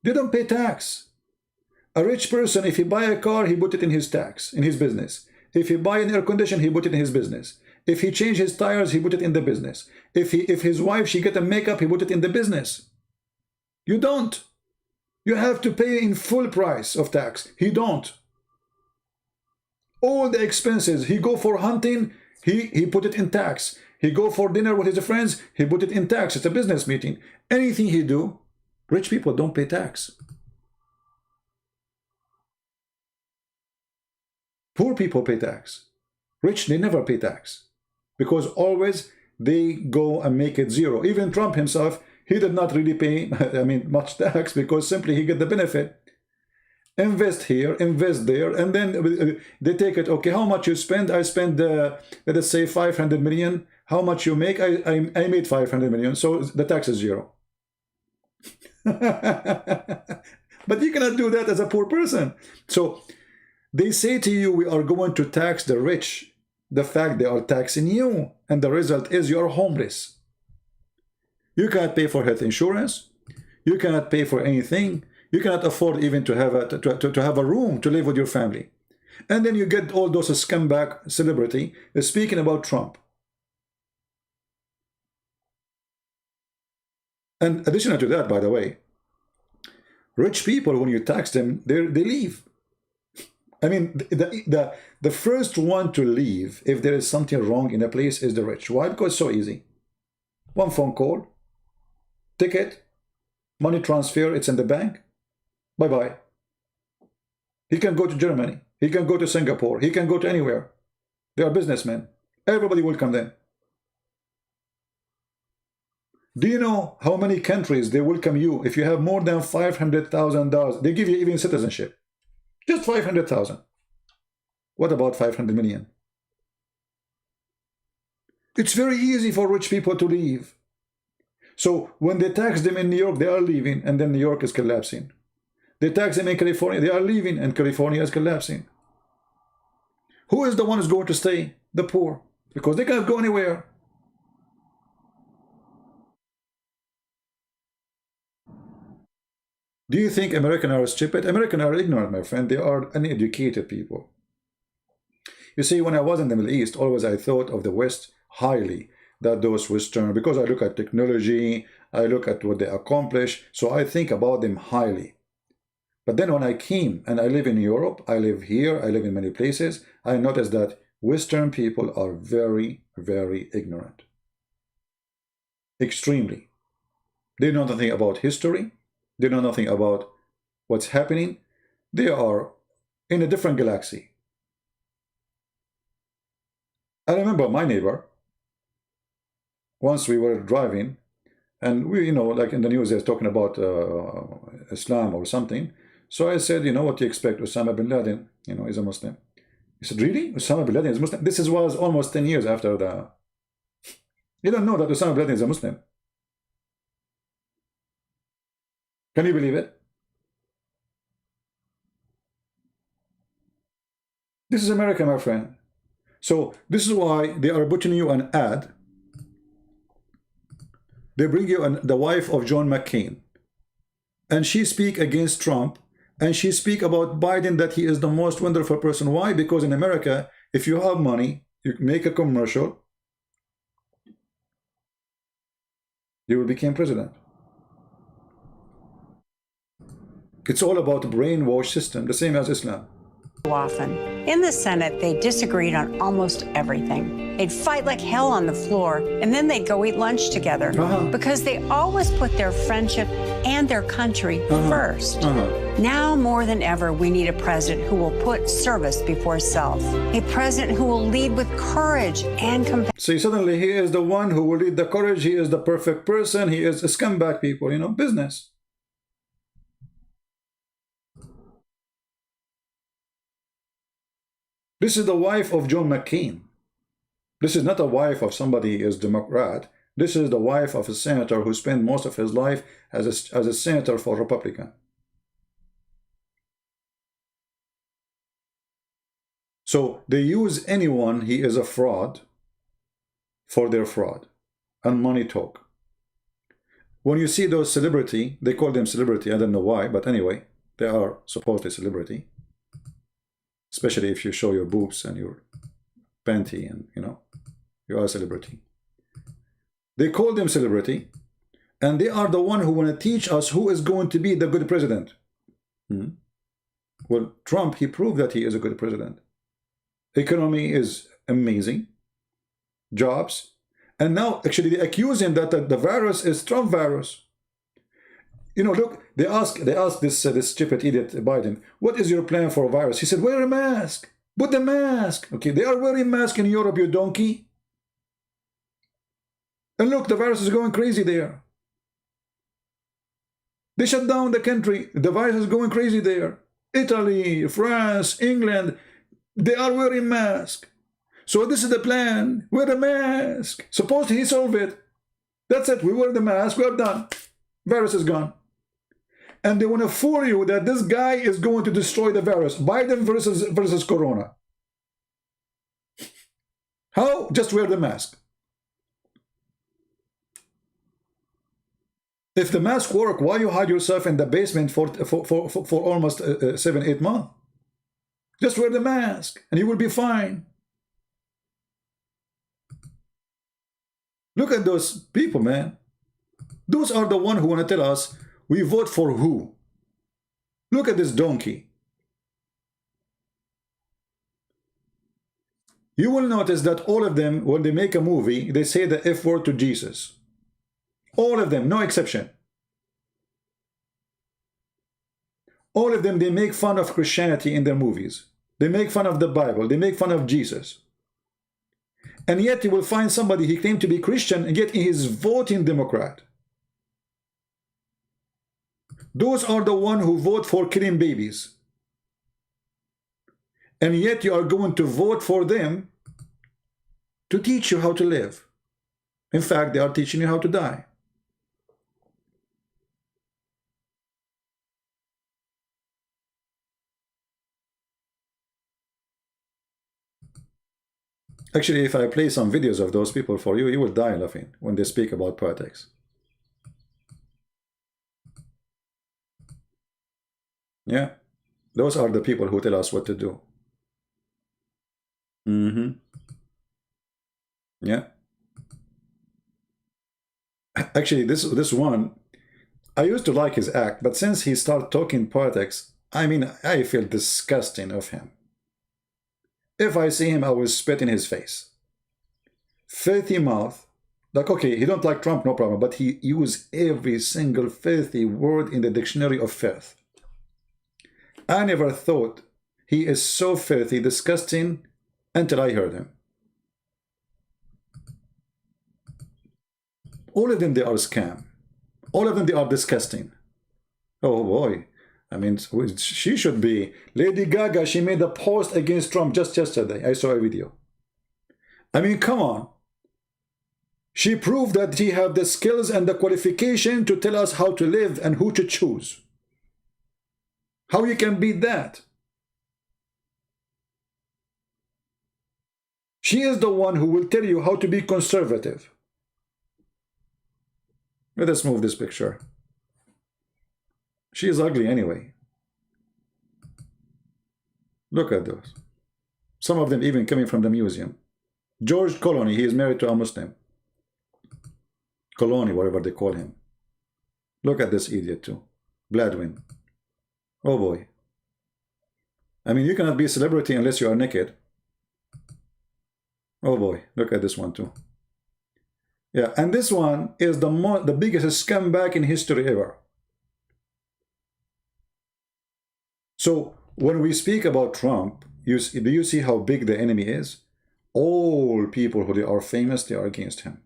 They don't pay tax. A rich person, if he buy a car, he put it in his tax, in his business. If he buy an air conditioner, he put it in his business. If he change his tires, he put it in the business. If his wife, she get a makeup, he put it in the business. You don't. You have to pay in full price of tax. He don't. All the expenses, he go for hunting, he put it in tax. He go for dinner with his friends, he put it in tax. It's a business meeting. Anything he do, rich people don't pay tax. Poor people pay tax. Rich, they never pay tax. Because always they go and make it zero. Even Trump himself, he did not really pay, much tax because simply he get the benefit. Invest here, invest there, and then they take it. Okay, how much you spend? I spend, let us say 500 million. How much you make? I made 500 million. So the tax is zero. But you cannot do that as a poor person. So they say to you, we are going to tax the rich. The fact they are taxing you, and the result is you are homeless. You cannot pay for health insurance. You cannot pay for anything. You cannot afford even to have a room to live with your family. And then you get all those scumbag celebrity speaking about Trump. And additional to that, by the way, rich people, when you tax them, they leave. The first one to leave if there is something wrong in a place is the rich. Why? Because it's so easy. One phone call, ticket, money transfer, it's in the bank. Bye-bye. He can go to Germany. He can go to Singapore. He can go to anywhere. They are businessmen. Everybody welcome them. Do you know how many countries they welcome you if you have more than $500,000? They give you even citizenship. Just 500,000. What about 500 million? It's very easy for rich people to leave. So when they tax them in New York, they are leaving, and then New York is collapsing. They tax them in California, they are leaving, and California is collapsing. Who is the one who's going to stay? The poor. Because they can't go anywhere. Do you think Americans are stupid? Americans are ignorant, my friend. They are uneducated people. You see, when I was in the Middle East, always I thought of the West highly, that those Western, because I look at technology, I look at what they accomplish, so I think about them highly. But then when I came, and I live in Europe, I live here, I live in many places, I noticed that Western people are very, very ignorant. Extremely. They know nothing about history. They know nothing about what's happening. They are in a different galaxy. I remember my neighbor, once we were driving, and we, like in the news, they're talking about Islam or something. So I said, what do you expect? Osama bin Laden, is a Muslim. He said, really? Osama bin Laden is Muslim? This was almost 10 years after the... You don't know that Osama bin Laden is a Muslim. Can you believe it? This is America, my friend. So this is why they are putting you an ad. They bring you the wife of John McCain. And she speak against Trump. And she speak about Biden, that he is the most wonderful person. Why? Because in America, if you have money, you make a commercial, you will become president. It's all about a brainwash system, the same as Islam. Often. In the Senate, they disagreed on almost everything. They'd fight like hell on the floor, and then they'd go eat lunch together because they always put their friendship and their country first. Now more than ever, we need a president who will put service before self, a president who will lead with courage and compassion. See, suddenly he is the one who will lead the courage. He is the perfect person. He is a scumbag people, business. This is the wife of John McCain. This is not a wife of somebody who is Democrat. This is the wife of a senator who spent most of his life as a senator for Republican. So they use anyone, he is a fraud, for their fraud and money talk. When you see those celebrity, they call them celebrity, I don't know why, but anyway, they are supposedly celebrity. Especially if you show your boobs and your panty and, you are a celebrity. They call them celebrity, and they are the one who want to teach us who is going to be the good president. Well, Trump, he proved that he is a good president. Economy is amazing. Jobs. And now, actually, they accuse him that the virus is Trump virus. Look, they ask this stupid idiot Biden, what is your plan for a virus? He said, wear a mask. Put the mask. Okay, they are wearing masks in Europe, you donkey. And look, the virus is going crazy there. They shut down the country. The virus is going crazy there. Italy, France, England, they are wearing masks. So this is the plan. Wear a mask. Suppose he solve it. That's it. We wear the mask. We are done. Virus is gone. And they want to fool you that this guy is going to destroy the virus. Biden versus Corona. How? Just wear the mask. If the mask work, why you hide yourself in the basement for almost 7-8 months? Just wear the mask and you will be fine. Look at those people, man. Those are the ones who want to tell us we vote for who. Look at this donkey. You will notice that all of them, when they make a movie, they say the F word to Jesus. All of them, no exception. All of them, they make fun of Christianity in their movies. They make fun of the Bible. They make fun of Jesus. And yet you will find somebody, he claimed to be Christian, and yet he is voting Democrat. Those are the ones who vote for killing babies. And yet you are going to vote for them to teach you how to live. In fact, they are teaching you how to die. Actually, if I play some videos of those people for you, you will die laughing when they speak about politics. Yeah, those are the people who tell us what to do. Yeah. Actually, this one, I used to like his act, but since he started talking politics, I mean, I feel disgusting of him. If I see him, I will spit in his face. Filthy mouth. Like, okay, he don't like Trump, no problem, but he used every single filthy word in the dictionary of filth. I never thought he is so filthy, disgusting, until I heard him. All of them, they are a scam. All of them, they are disgusting. Oh boy. I mean, she should be. Lady Gaga, she made a post against Trump just yesterday. I saw a video. I mean, come on. She proved that she have the skills and the qualification to tell us how to live and who to choose. How you can beat that? She is the one who will tell you how to be conservative. Let us move this picture. She is ugly anyway. Look at those. Some of them even coming from the museum. George Clooney, he is married to a Muslim. Clooney, whatever they call him. Look at this idiot too. Baldwin. Oh boy. I mean, you cannot be a celebrity unless you are naked. Oh boy, look at this one too. Yeah, and this one is the biggest scumbag in history ever. So when we speak about Trump, do you see how big the enemy is? All people who are famous, they are against him.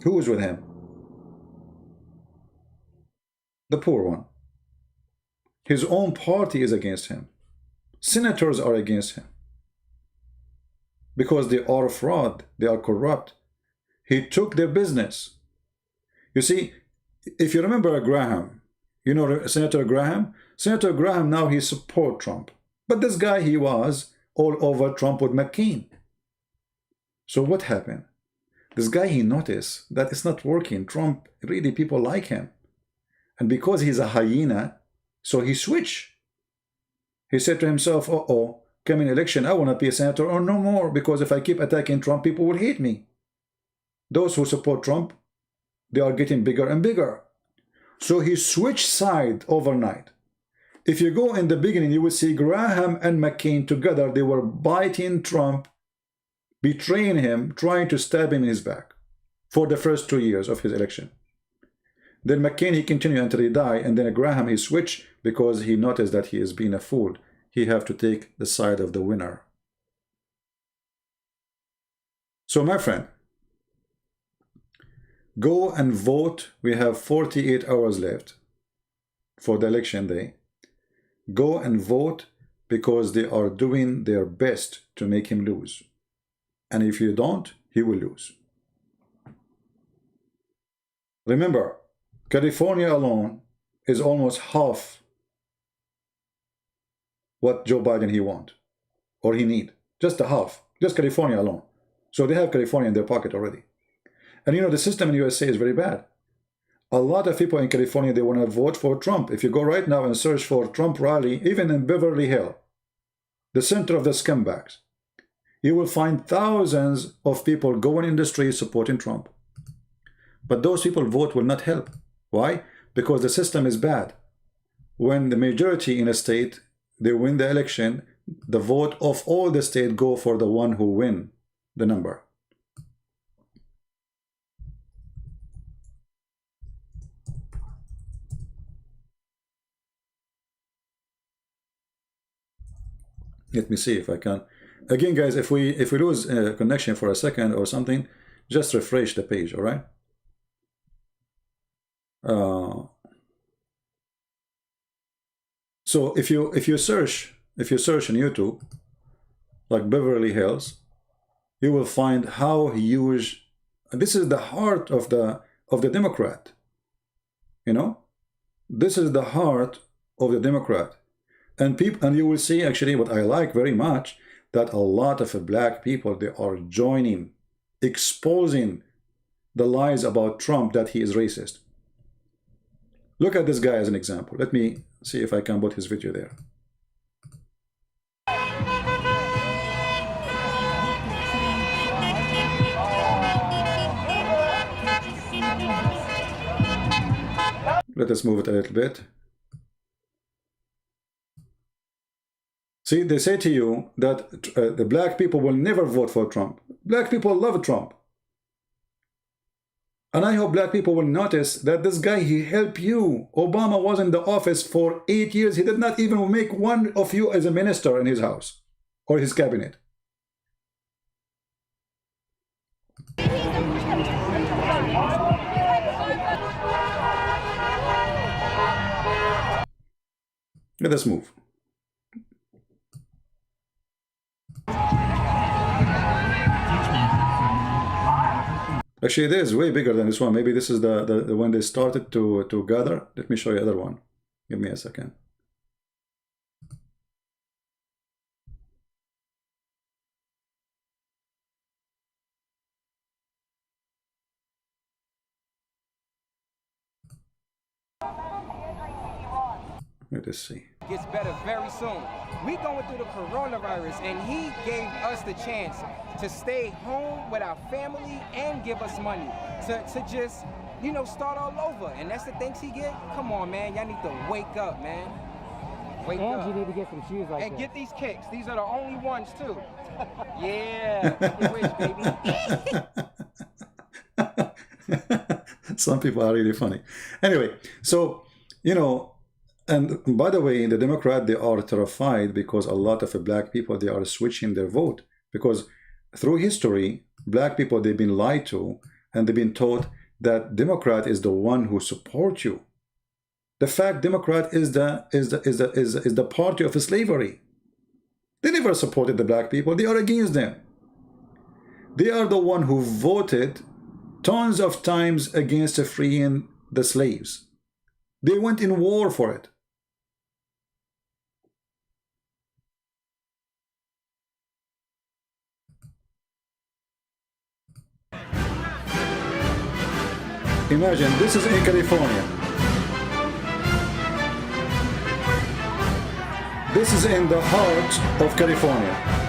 Who is with him? The poor one. His own party is against him. Senators are against him. Because they are fraud, they are corrupt. He took their business. You see, if you remember Graham, you know Senator Graham? Senator Graham, now he supports Trump. But this guy, he was all over Trump with McCain. So what happened? This guy, he noticed that it's not working. Trump, really, people like him. And because he's a hyena, so he switched. He said to himself, uh-oh, coming election, I will not be a senator or no more, because if I keep attacking Trump, people will hate me. Those who support Trump, they are getting bigger and bigger. So he switched side overnight. If you go in the beginning, you will see Graham and McCain together. They were biting Trump, betraying him, trying to stab him in his back for the first 2 years of his election. Then McCain, he continued until he died, and then Graham, he switched because he noticed that he is being a fool. He have to take the side of the winner. So my friend, go and vote. We have 48 hours left for the election day. Go and vote, because they are doing their best to make him lose. And if you don't, he will lose. Remember, California alone is almost half what Joe Biden he want or he need. Just a half. Just California alone. So they have California in their pocket already. And you know, the system in USA is very bad. A lot of people in California, they want to vote for Trump. If you go right now and search for Trump rally, even in Beverly Hills, the center of the scumbags, you will find thousands of people going in the streets supporting Trump. But those people vote will not help. Why? Because the system is bad. When the majority in a state, they win the election, the vote of all the state go for the one who win the number. Let me see if I can. Again, guys, if we lose connection for a second or something, just refresh the page. All right. So if you search in YouTube like Beverly Hills, you will find how huge. This is the heart of the Democrat. You know, this is the heart of the Democrat, and you will see actually what I like very much, that a lot of black people, they are joining, exposing the lies about Trump, that he is racist. Look at this guy as an example. Let me see if I can put his video there. Let us move it a little bit. See, they say to you that the black people will never vote for Trump. Black people love Trump. And I hope black people will notice that this guy, he helped you. Obama was in the office for 8 years. He did not even make one of you as a minister in his house or his cabinet. Let us move. Actually, this is way bigger than this one. Maybe this is the one they started to gather. Let me show you the other one. Give me a second. Let us see. Gets better very soon. We going through the coronavirus, and he gave us the chance to stay home with our family and give us money to just, you know, start all over. And that's the thanks he get. Come on, man. Y'all need to wake up, man. Wake up. And you need to get some shoes like that. And get these kicks. These are the only ones, too. Yeah. Make it wish, baby. Some people are really funny. Anyway, so, you know, and by the way, the Democrat, they are terrified because a lot of black people, they are switching their vote. Because through history, black people, they've been lied to, and they've been taught that Democrat is the one who supports you. The fact Democrat is the party of slavery. They never supported the black people. They are against them. They are the one who voted tons of times against freeing the slaves. They went in war for it. Imagine, this is in California. This is in the heart of California.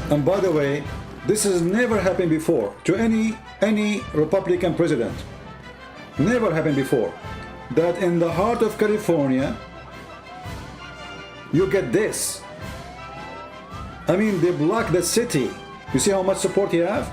And by the way, this has never happened before to any Republican president. Never happened before. That in the heart of California, you get this. I mean, they block the city. You see how much support he have?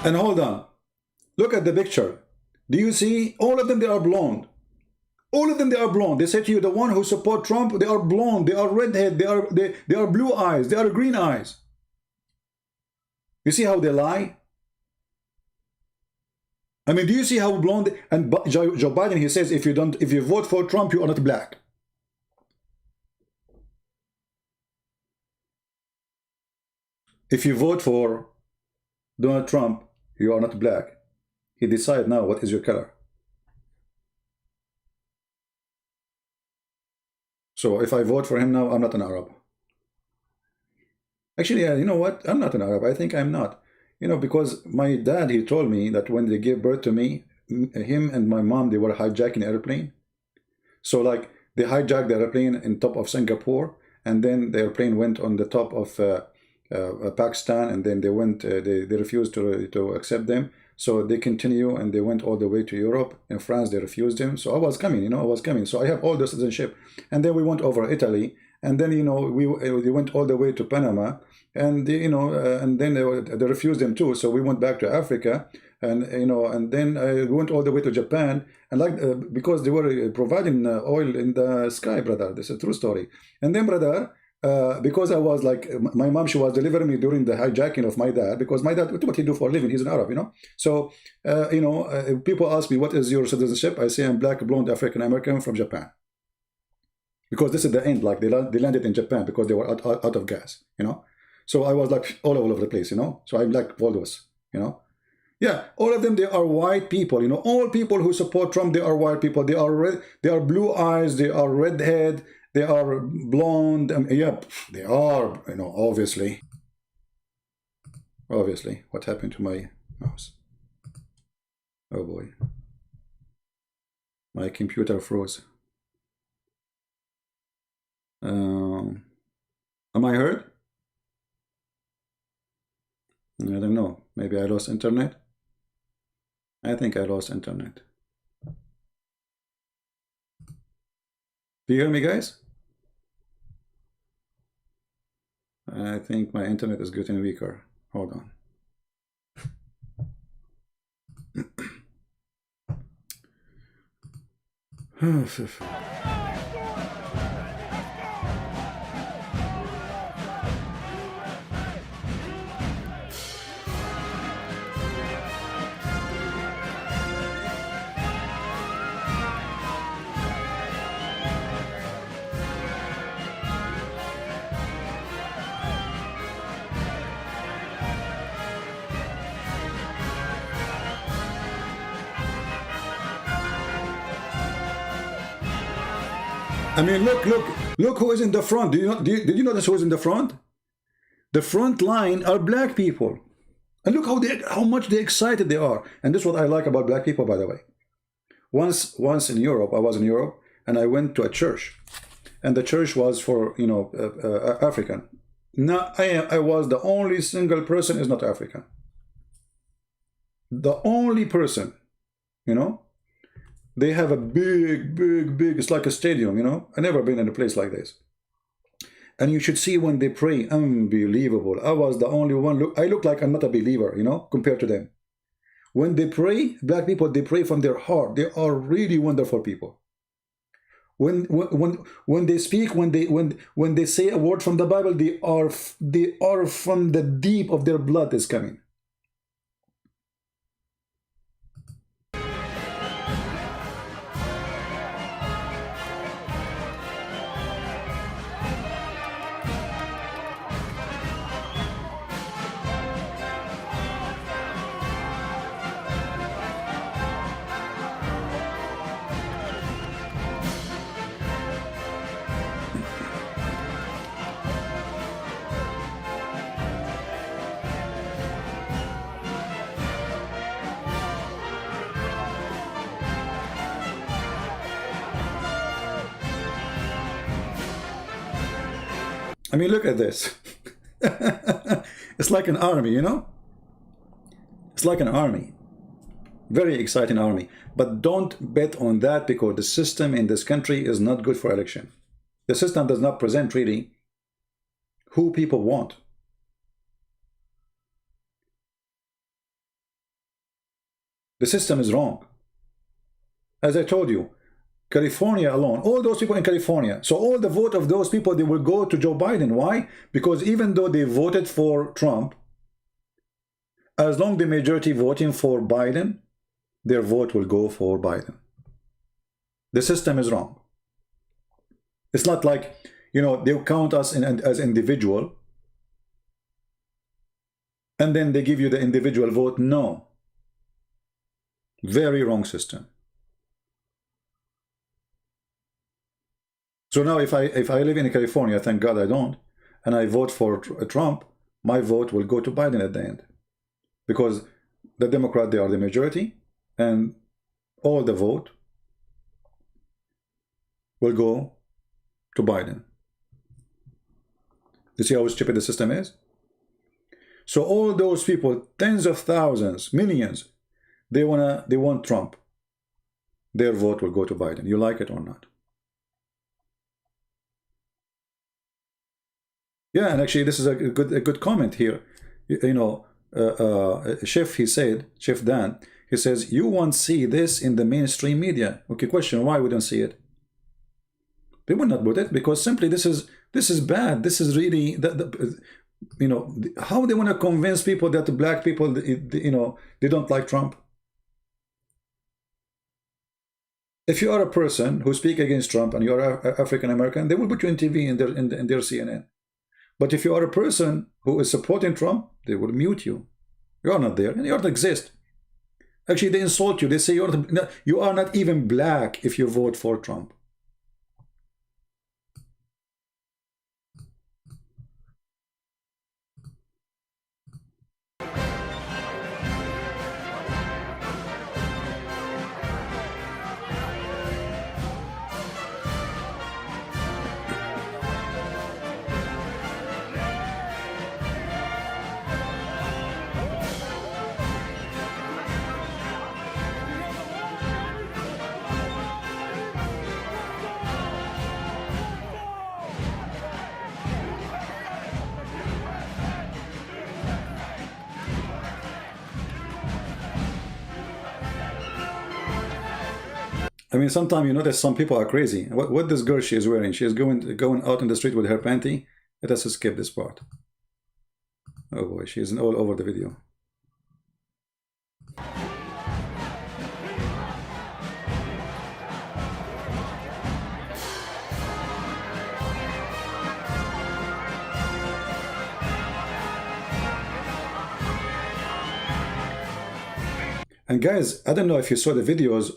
And hold on, look at the picture. Do you see all of them? They are blonde. All of them, they are blonde. They say to you, the one who support Trump, they are blonde, they are redhead, they are blue eyes, they are green eyes. You see how they lie? I mean, do you see how blonde? And Joe Biden, he says, if you vote for Trump, you are not black. If you vote for Donald Trump, you are not black. He decides now what is your color. So if I vote for him now, I'm not an Arab. Actually, you know what? I'm not an Arab. I think I'm not. You know, because my dad, he told me that when they gave birth to me, him and my mom, they were hijacking an airplane. So like they hijacked the airplane in top of Singapore, and then the airplane went on the top of Pakistan, and then they went, they refused to accept them. So they continue and they went all the way to Europe. In France, they refused him. So I was coming, you know, I was coming. So I have all the citizenship. And then we went over Italy. And then, you know, we went all the way to Panama. And, you know, and then they refused him too. So we went back to Africa. And, you know, and then we went all the way to Japan. And like, because they were providing oil in the sky, brother. This is a true story. And then, brother, because I was like, my mom, she was delivering me during the hijacking of my dad, because my dad, what he do for a living? He's an Arab, you know. So, you know, people ask me, what is your citizenship? I say I'm black, blonde, African American from Japan. Because this is the end, like they landed in Japan because they were out of gas, you know. So I was like all over the place, you know. So I'm like all those, you know. Yeah, all of them, they are white people, you know. All people who support Trump, they are white people. They are red, they are blue eyes, they are redhead. They are blonde. Yeah, they are, you know, obviously. Obviously. What happened to my mouse? Oh boy. My computer froze. Am I heard? I don't know. Maybe I lost internet? I think I lost internet. Do you hear me, guys? I think my internet is getting weaker. Hold on. I mean, look who is in the front. Did you notice who is in the front? The front line are black people. And look how much they excited they are. And this is what I like about black people, by the way. Once in Europe, I was in Europe, and I went to a church. And the church was for, you know, African. Now, I was the only single person is not African. The only person, you know. They have a big, it's like a stadium, you know. I've never been in a place like this. And you should see when they pray, unbelievable. I was the only one. I look like I'm not a believer, you know, compared to them. When they pray, black people, they pray from their heart. They are really wonderful people. When they speak, when they say a word from the Bible, they are from the deep of their blood is coming. I mean, look at this. It's like an army, you know? It's like an army. Very exciting army. But don't bet on that, because the system in this country is not good for election. The system does not present really who people want. The system is wrong. As I told you, California alone, all those people in California, so all the vote of those people, they will go to Joe Biden. Why? Because even though they voted for Trump, as long as the majority voting for Biden, their vote will go for Biden. The system is wrong. It's not like, you know, they'll count us as individual, and then they give you the individual vote. No. Very wrong system. So now if I live in California, thank God I don't, and I vote for Trump, my vote will go to Biden at the end. Because the Democrat, they are the majority, and all the vote will go to Biden. You see how stupid the system is? So all those people, tens of thousands, millions, they want Trump. Their vote will go to Biden. You like it or not? Yeah, and actually this is a good comment here. You know, Chef, he said, Chef Dan, he says, you won't see this in the mainstream media. Okay, question, why we don't see it? They will not put it because simply this is bad. This is really, you know, how they want to convince people that the black people, you know, they don't like Trump. If you are a person who speaks against Trump and you are African American, they will put you on TV in their CNN. But if you are a person who is supporting Trump, they will mute you. You are not there, and you don't exist. Actually, they insult you. They say you are not even black if you vote for Trump. I mean, sometimes you notice some people are crazy. What this girl she is wearing? She is going out in the street with her panty. Let us skip this part. Oh boy, she is all over the video. And guys, I don't know if you saw the videos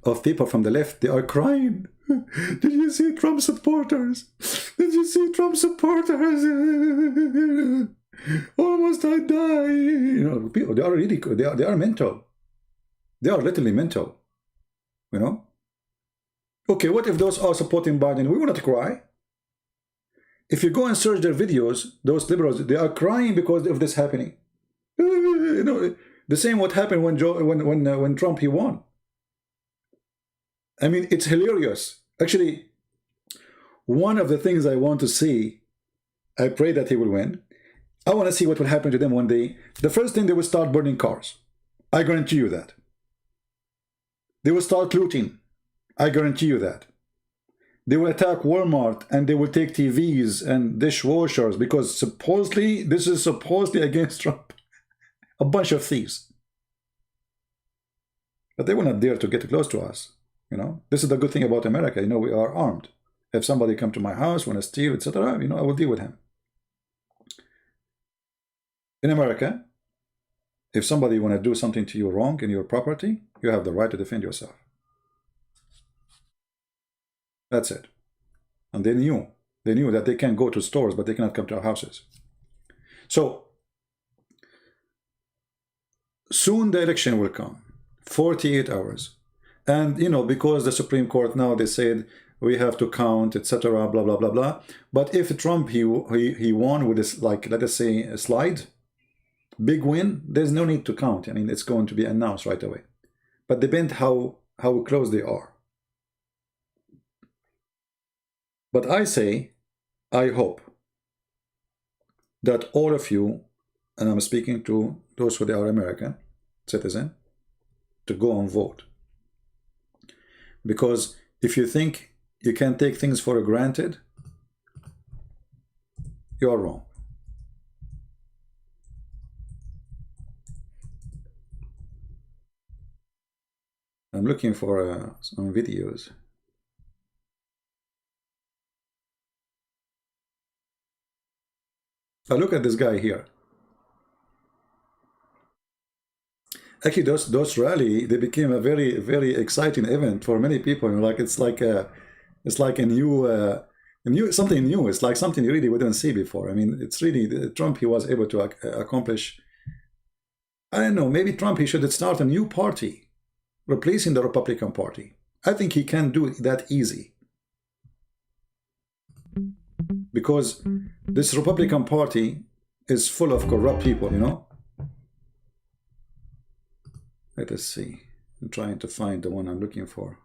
of people from the left. They are crying. Did you see Trump supporters? Did you see Trump supporters? Almost I die. You know, people, they are really, they are mental. They are literally mental. You know. Okay, what if those are supporting Biden? We will not cry. If you go and search their videos, those liberals, they are crying because of this happening. You know. The same what happened when Trump he won. I mean, it's hilarious. Actually, one of the things I want to see, I pray that he will win. I want to see what will happen to them one day. The first thing, they will start burning cars. I guarantee you that. They will start looting. I guarantee you that. They will attack Walmart and they will take TVs and dishwashers because supposedly, this is supposedly against Trump. A bunch of thieves. But they will not dare to get close to us. You know, this is the good thing about America. You know, we are armed. If somebody come to my house, want to steal, etc., you know, I will deal with him. In America, if somebody want to do something to you wrong in your property, you have the right to defend yourself. That's it. And they knew that they can go to stores, but they cannot come to our houses. So, soon the election will come, 48 hours. And, you know, because the Supreme Court now, they said we have to count, etc., blah, blah, blah, blah. But if Trump, he won with this, like, let us say, a slide, big win, there's no need to count. I mean, it's going to be announced right away. But depends how close they are. But I say, I hope that all of you, and I'm speaking to those who are American citizen, to go and vote. Because if you think you can take things for granted, you are wrong. I'm looking for some videos. Look at this guy here. Actually, those rally, they became a very, very exciting event for many people. You know, like it's like It's like a new something new. It's like something you really wouldn't see before. I mean, it's really Trump. He was able to accomplish. I don't know. Maybe Trump, he should start a new party, replacing the Republican Party. I think he can do it that easy, because this Republican Party is full of corrupt people. You know. Let us see. I'm trying to find the one I'm looking for.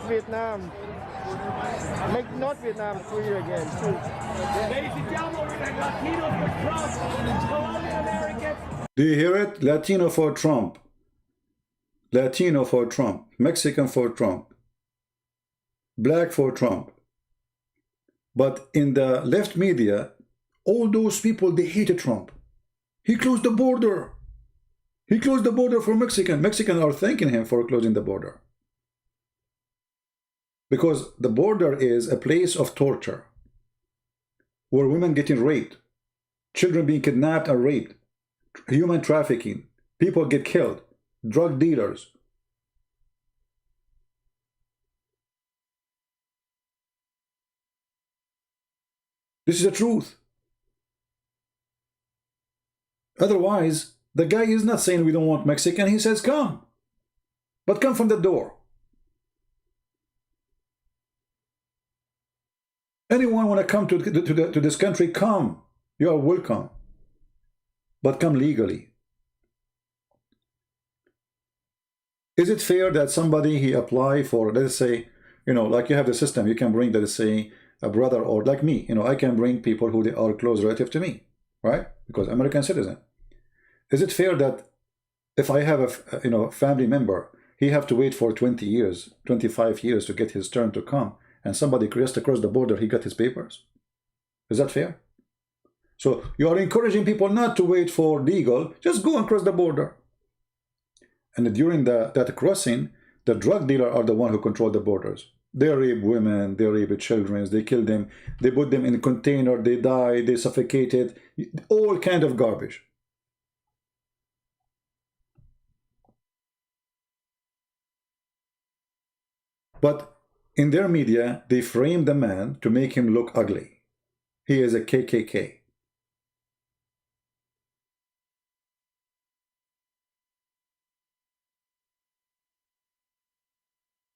Vietnam. Make North Vietnam free again, too. Ladies and gentlemen, we're going Latinos for Trump. Colombian Americans. Do you hear it? Latino for Trump. Latino for Trump. Mexican for Trump. Black for Trump. But in the left media, all those people, they hated Trump. He closed the border. He closed the border for Mexican. Mexicans are thanking him for closing the border. Because the border is a place of torture, where women getting raped, children being kidnapped and raped, human trafficking, people get killed, drug dealers. This is the truth. Otherwise, the guy is not saying we don't want Mexican. He says, come. But come from the door. Anyone want to come to this country, come. You are welcome. But come legally. Is it fair that somebody, he apply for, let's say, you know, like you have the system, you can bring, let's say, a brother, or like me, you know, I can bring people who they are close relative to me, right? Because American citizen. Is it fair that if I have a family member, he have to wait for 20 years, 25 years to get his turn to come, and somebody just across the border, he got his papers? Is that fair? So you are encouraging people not to wait for legal, just go and cross the border. And during that crossing, the drug dealers are the one who control the borders. They rape women, they rape children, they kill them, they put them in a container, they die, they suffocated, all kind of garbage. But in their media, they frame the man to make him look ugly. He is a KKK.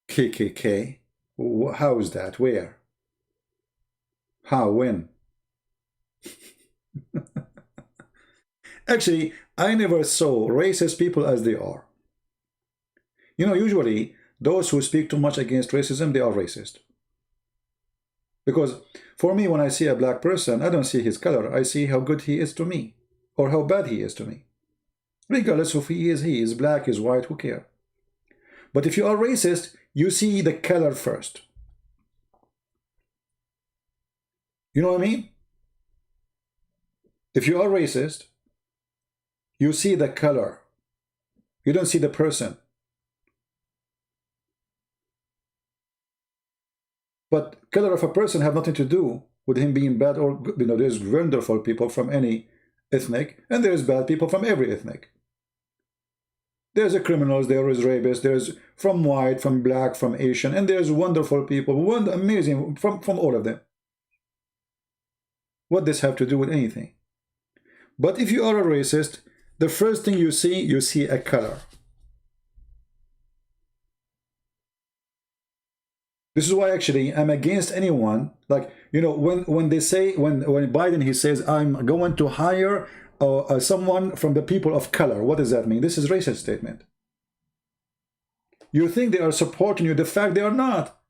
KKK? How is that? Where? How? When? Actually, I never saw racist people as they are. You know, usually, those who speak too much against racism, they are racist. Because for me, when I see a black person, I don't see his color. I see how good he is to me, or how bad he is to me. Regardless of he is black, he is white, who cares? But if you are racist, you see the color first. You know what I mean? If you are racist, you see the color. You don't see the person. But color of a person have nothing to do with him being bad or good. You know, there's wonderful people from any ethnic, and there's bad people from every ethnic. There's a criminals, there is rapists, there's from white, from black, from Asian, and there's wonderful people, amazing from all of them. What does this have to do with anything? But if you are a racist, the first thing you see a color. This is why actually I'm against anyone, like, you know, when they say, when Biden, he says, I'm going to hire someone from the people of color. What does that mean? This is a racist statement. You think they are supporting you, the fact they are not.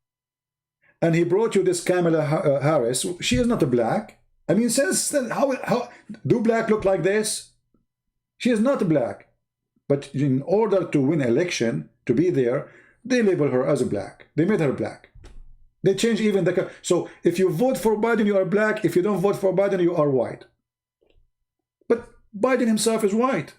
And he brought you this Kamala Harris. She is not a black. I mean, since then, how do black look like this? She is not black, but in order to win election, to be there, they label her as a black. They made her black. They change even the... So if you vote for Biden, you are black. If you don't vote for Biden, you are white. But Biden himself is white.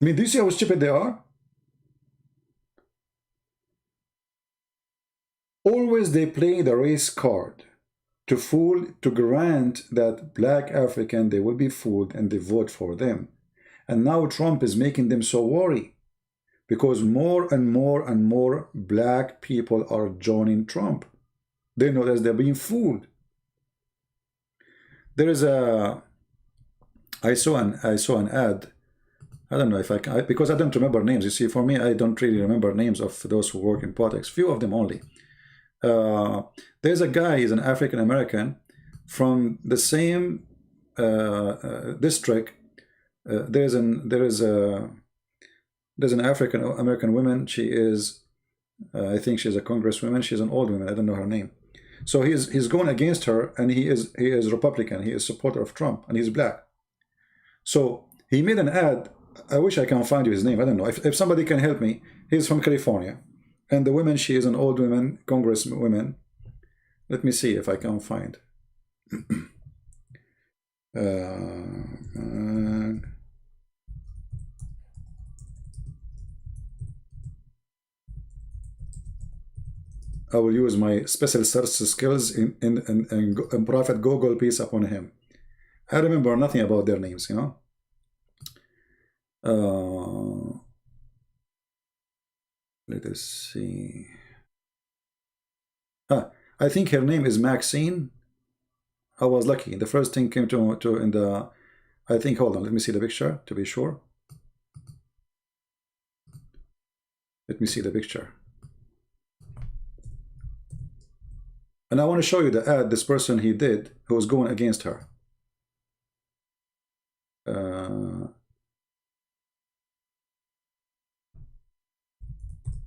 I mean, do you see how stupid they are? Always they play the race card to fool, to grant that black African, they will be fooled and they vote for them. And now Trump is making them so worried because more and more and more black people are joining Trump. They know that they're being fooled. There is a... I saw an ad. I don't know if I can, because I don't remember names. You see, for me, I don't really remember names of those who work in politics. Few of them only. There's a guy, he's an African American from the same district. There's an African American woman. She is, I think she's a congresswoman. She's an old woman. I don't know her name. So he's going against her, and he is Republican. He is supporter of Trump, and he's black. So he made an ad. I wish I can find you his name. I don't know if somebody can help me. He's from California. And the woman, she is an old woman, congresswoman. Let me see if I can find. I will use my special search skills in Prophet Google, peace upon him. I remember nothing about their names, you know. Let us see. I think her name is Maxine. I was lucky. The first thing came to in the... I think, hold on, let me see the picture to be sure. Let me see the picture. And I want to show you the ad this person he did who was going against her.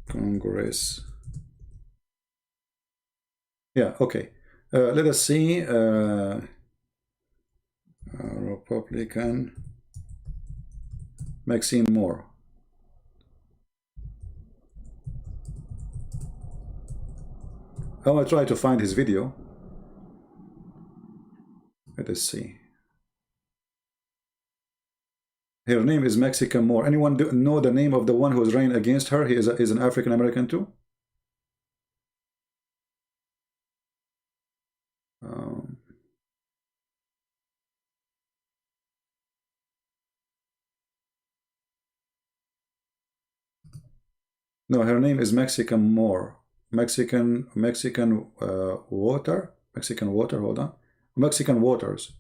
Congress. Yeah, okay. Let us see. Republican Maxine Moore. I will try to find his video. Let us see. Her name is Mexican Moore. Anyone know the name of the one who is running against her? He is an African American too. No, her name is Mexican Moore. Mexican Water. Mexican Water. Hold on. Mexican Waters.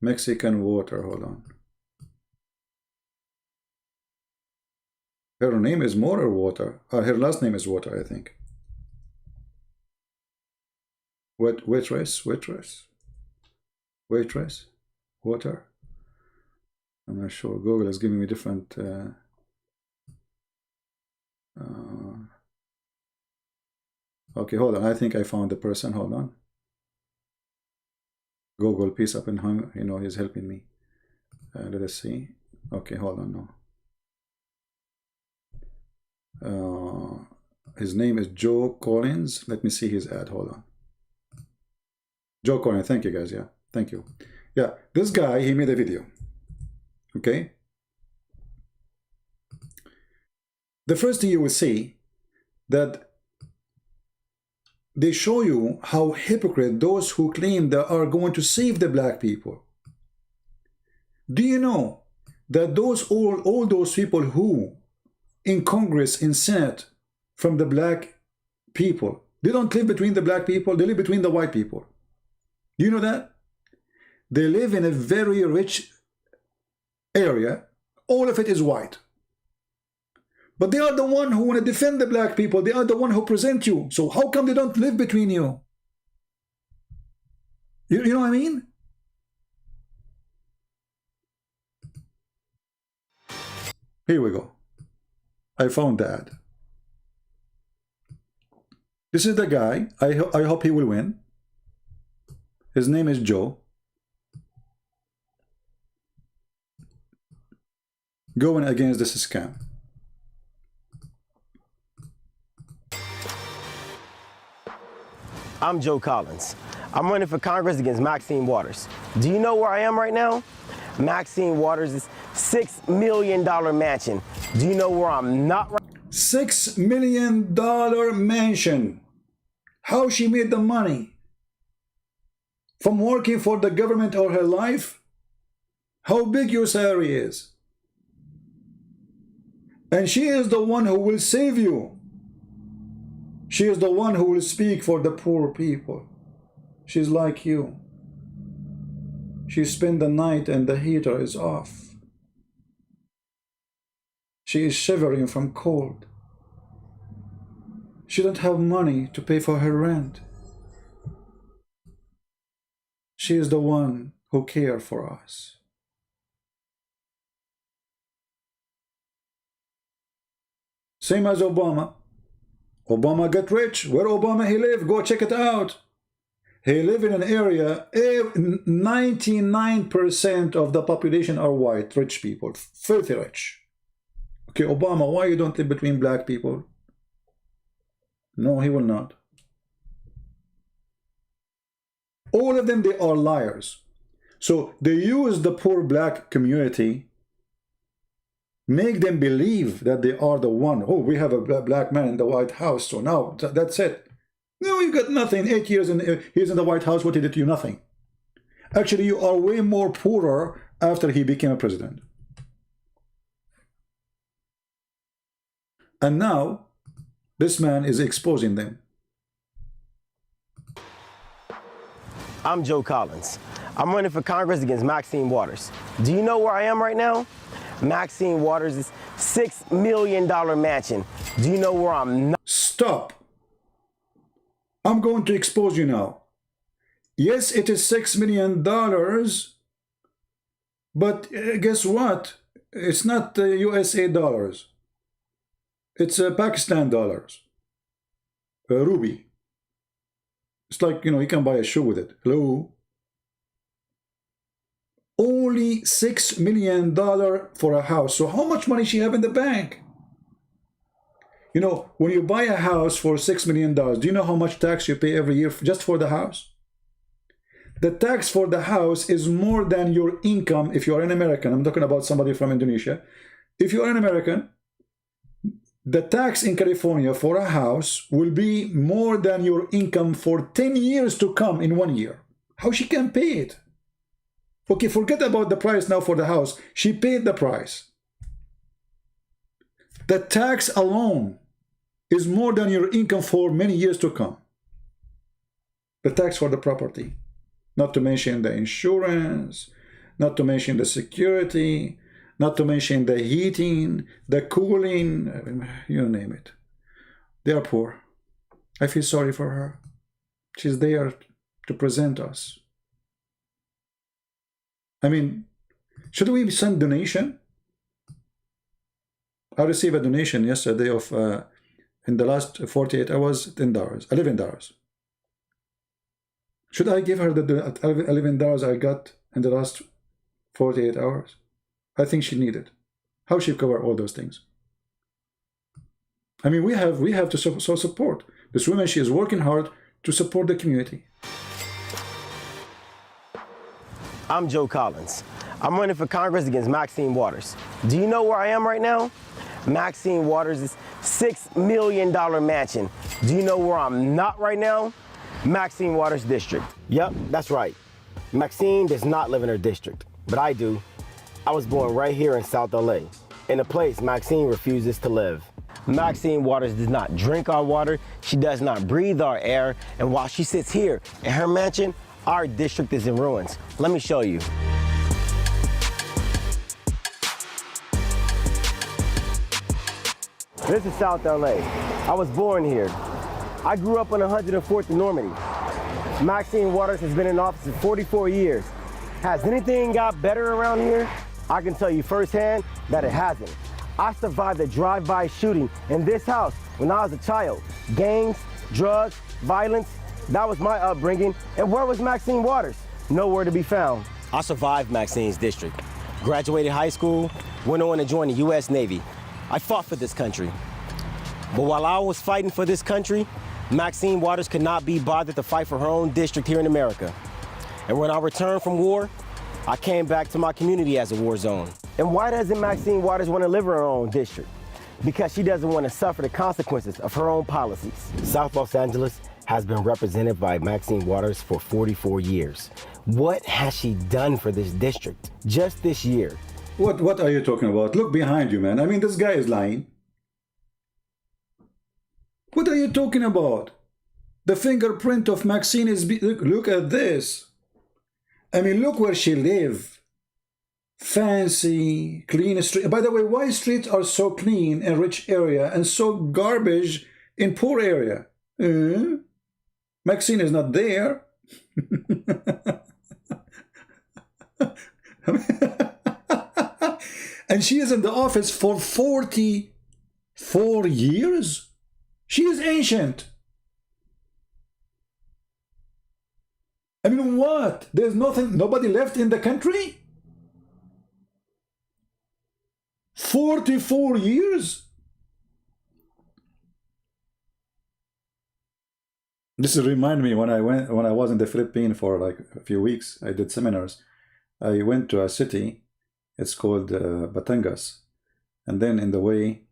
Mexican Water. Hold on. Her name is Moore or Water? Her last name is Water, I think. Waitress, Water. I'm not sure. Google is giving me different. Okay, hold on. I think I found the person. Hold on. Google, peace upon him. You know, he's helping me. Let us see. Okay, hold on. No. His name is Joe Collins. Let me see his ad. Hold on. Joe Collins. Thank you, guys. Yeah, thank you. Yeah, this guy, he made a video. Okay. The first thing you will see that they show you how hypocrite those who claim they are going to save the black people. Do you know that all those people who in Congress, in Senate, from the black people, they don't live between the black people, they live between the white people. Do you know that? They live in a very rich area. All of it is white. But they are the one who want to defend the black people. They are the one who present you. So how come they don't live between you? You know what I mean? Here we go. I found that. This is the guy. I hope he will win. His name is Joe. Going against this scam. I'm Joe Collins. I'm running for Congress against Maxine Waters. Do you know where I am right now? Maxine Waters' $6 million mansion. Do you know where I'm not right? $6 million mansion. How she made the money? From working for the government all her life? How big your salary is? And she is the one who will save you. She is the one who will speak for the poor people. She's like you. She spent the night and the heater is off. She is shivering from cold. She doesn't have money to pay for her rent. She is the one who cares for us. Same as Obama. Obama got rich. Where Obama he live? Go check it out. He live in an area, 99% of the population are white, rich people, filthy rich. Okay, Obama, why you don't live between black people? No, he will not. All of them, they are liars. So they use the poor black community, make them believe that they are the one. Oh, we have a black man in the White House, so now that's it. No, you got nothing. 8 years he's in the White House. What did he do? Nothing. Actually, you are way more poorer after he became a president. And now, this man is exposing them. I'm Joe Collins. I'm running for Congress against Maxine Waters. Do you know where I am right now? Maxine Waters' $6 million mansion. Do you know where I'm not? Stop. I'm going to expose you now. Yes, it is $6 million, but guess what? It's not USA dollars. It's Pakistan dollars. Ruby. It's like, you know, you can buy a shoe with it. Hello? Only $6 million for a house. So how much money she have in the bank? You know, when you buy a house for $6 million, do you know how much tax you pay every year just for the house? The tax for the house is more than your income if you are an American. I'm talking about somebody from Indonesia. If you are an American, the tax in California for a house will be more than your income for 10 years to come in 1 year. How she can pay it? Okay, forget about the price now for the house. She paid the price. The tax alone is more than your income for many years to come. The tax for the property, not to mention the insurance, not to mention the security, not to mention the heating, the cooling, you name it. They are poor. I feel sorry for her. She's there to present us. I mean, should we send donation? I received a donation yesterday of, in the last 48 hours, $10, $11. Should I give her the $11 I got in the last 48 hours? I think she needed. How she cover all those things? I mean, we have to support this woman. She is working hard to support the community. I'm Joe Collins. I'm running for Congress against Maxine Waters. Do you know where I am right now? Maxine Waters' $6 million mansion. Do you know where I'm not right now? Maxine Waters District. Yep, that's right. Maxine does not live in her district, but I do. I was born right here in South LA, in a place Maxine refuses to live. Maxine Waters does not drink our water, she does not breathe our air, and while she sits here in her mansion, our district is in ruins. Let me show you. This is South LA. I was born here. I grew up on 104th and Normandy. Maxine Waters has been in office for 44 years. Has anything got better around here? I can tell you firsthand that it hasn't. I survived a drive-by shooting in this house when I was a child. Gangs, drugs, violence. That was my upbringing. And where was Maxine Waters? Nowhere to be found. I survived Maxine's district. Graduated high school, went on to join the U.S. Navy. I fought for this country. But while I was fighting for this country, Maxine Waters could not be bothered to fight for her own district here in America. And when I returned from war, I came back to my community as a war zone. And why doesn't Maxine Waters want to live in her own district? Because she doesn't want to suffer the consequences of her own policies. South Los Angeles has been represented by Maxine Waters for 44 years. What has she done for this district just this year? What are you talking about? Look behind you, man. I mean, this guy is lying. What are you talking about? The fingerprint of Maxine is... Look at this. I mean, look where she lives. Fancy, clean street. By the way, why streets are so clean in rich area and so garbage in poor area? Maxine is not there. And she is in the office for 44 years. She is ancient. I mean, what? There's nobody left in the country? 44 years? This reminds me when I was in the Philippines for like a few weeks. I did seminars. I went to a city. It's called Batangas, and then in the way,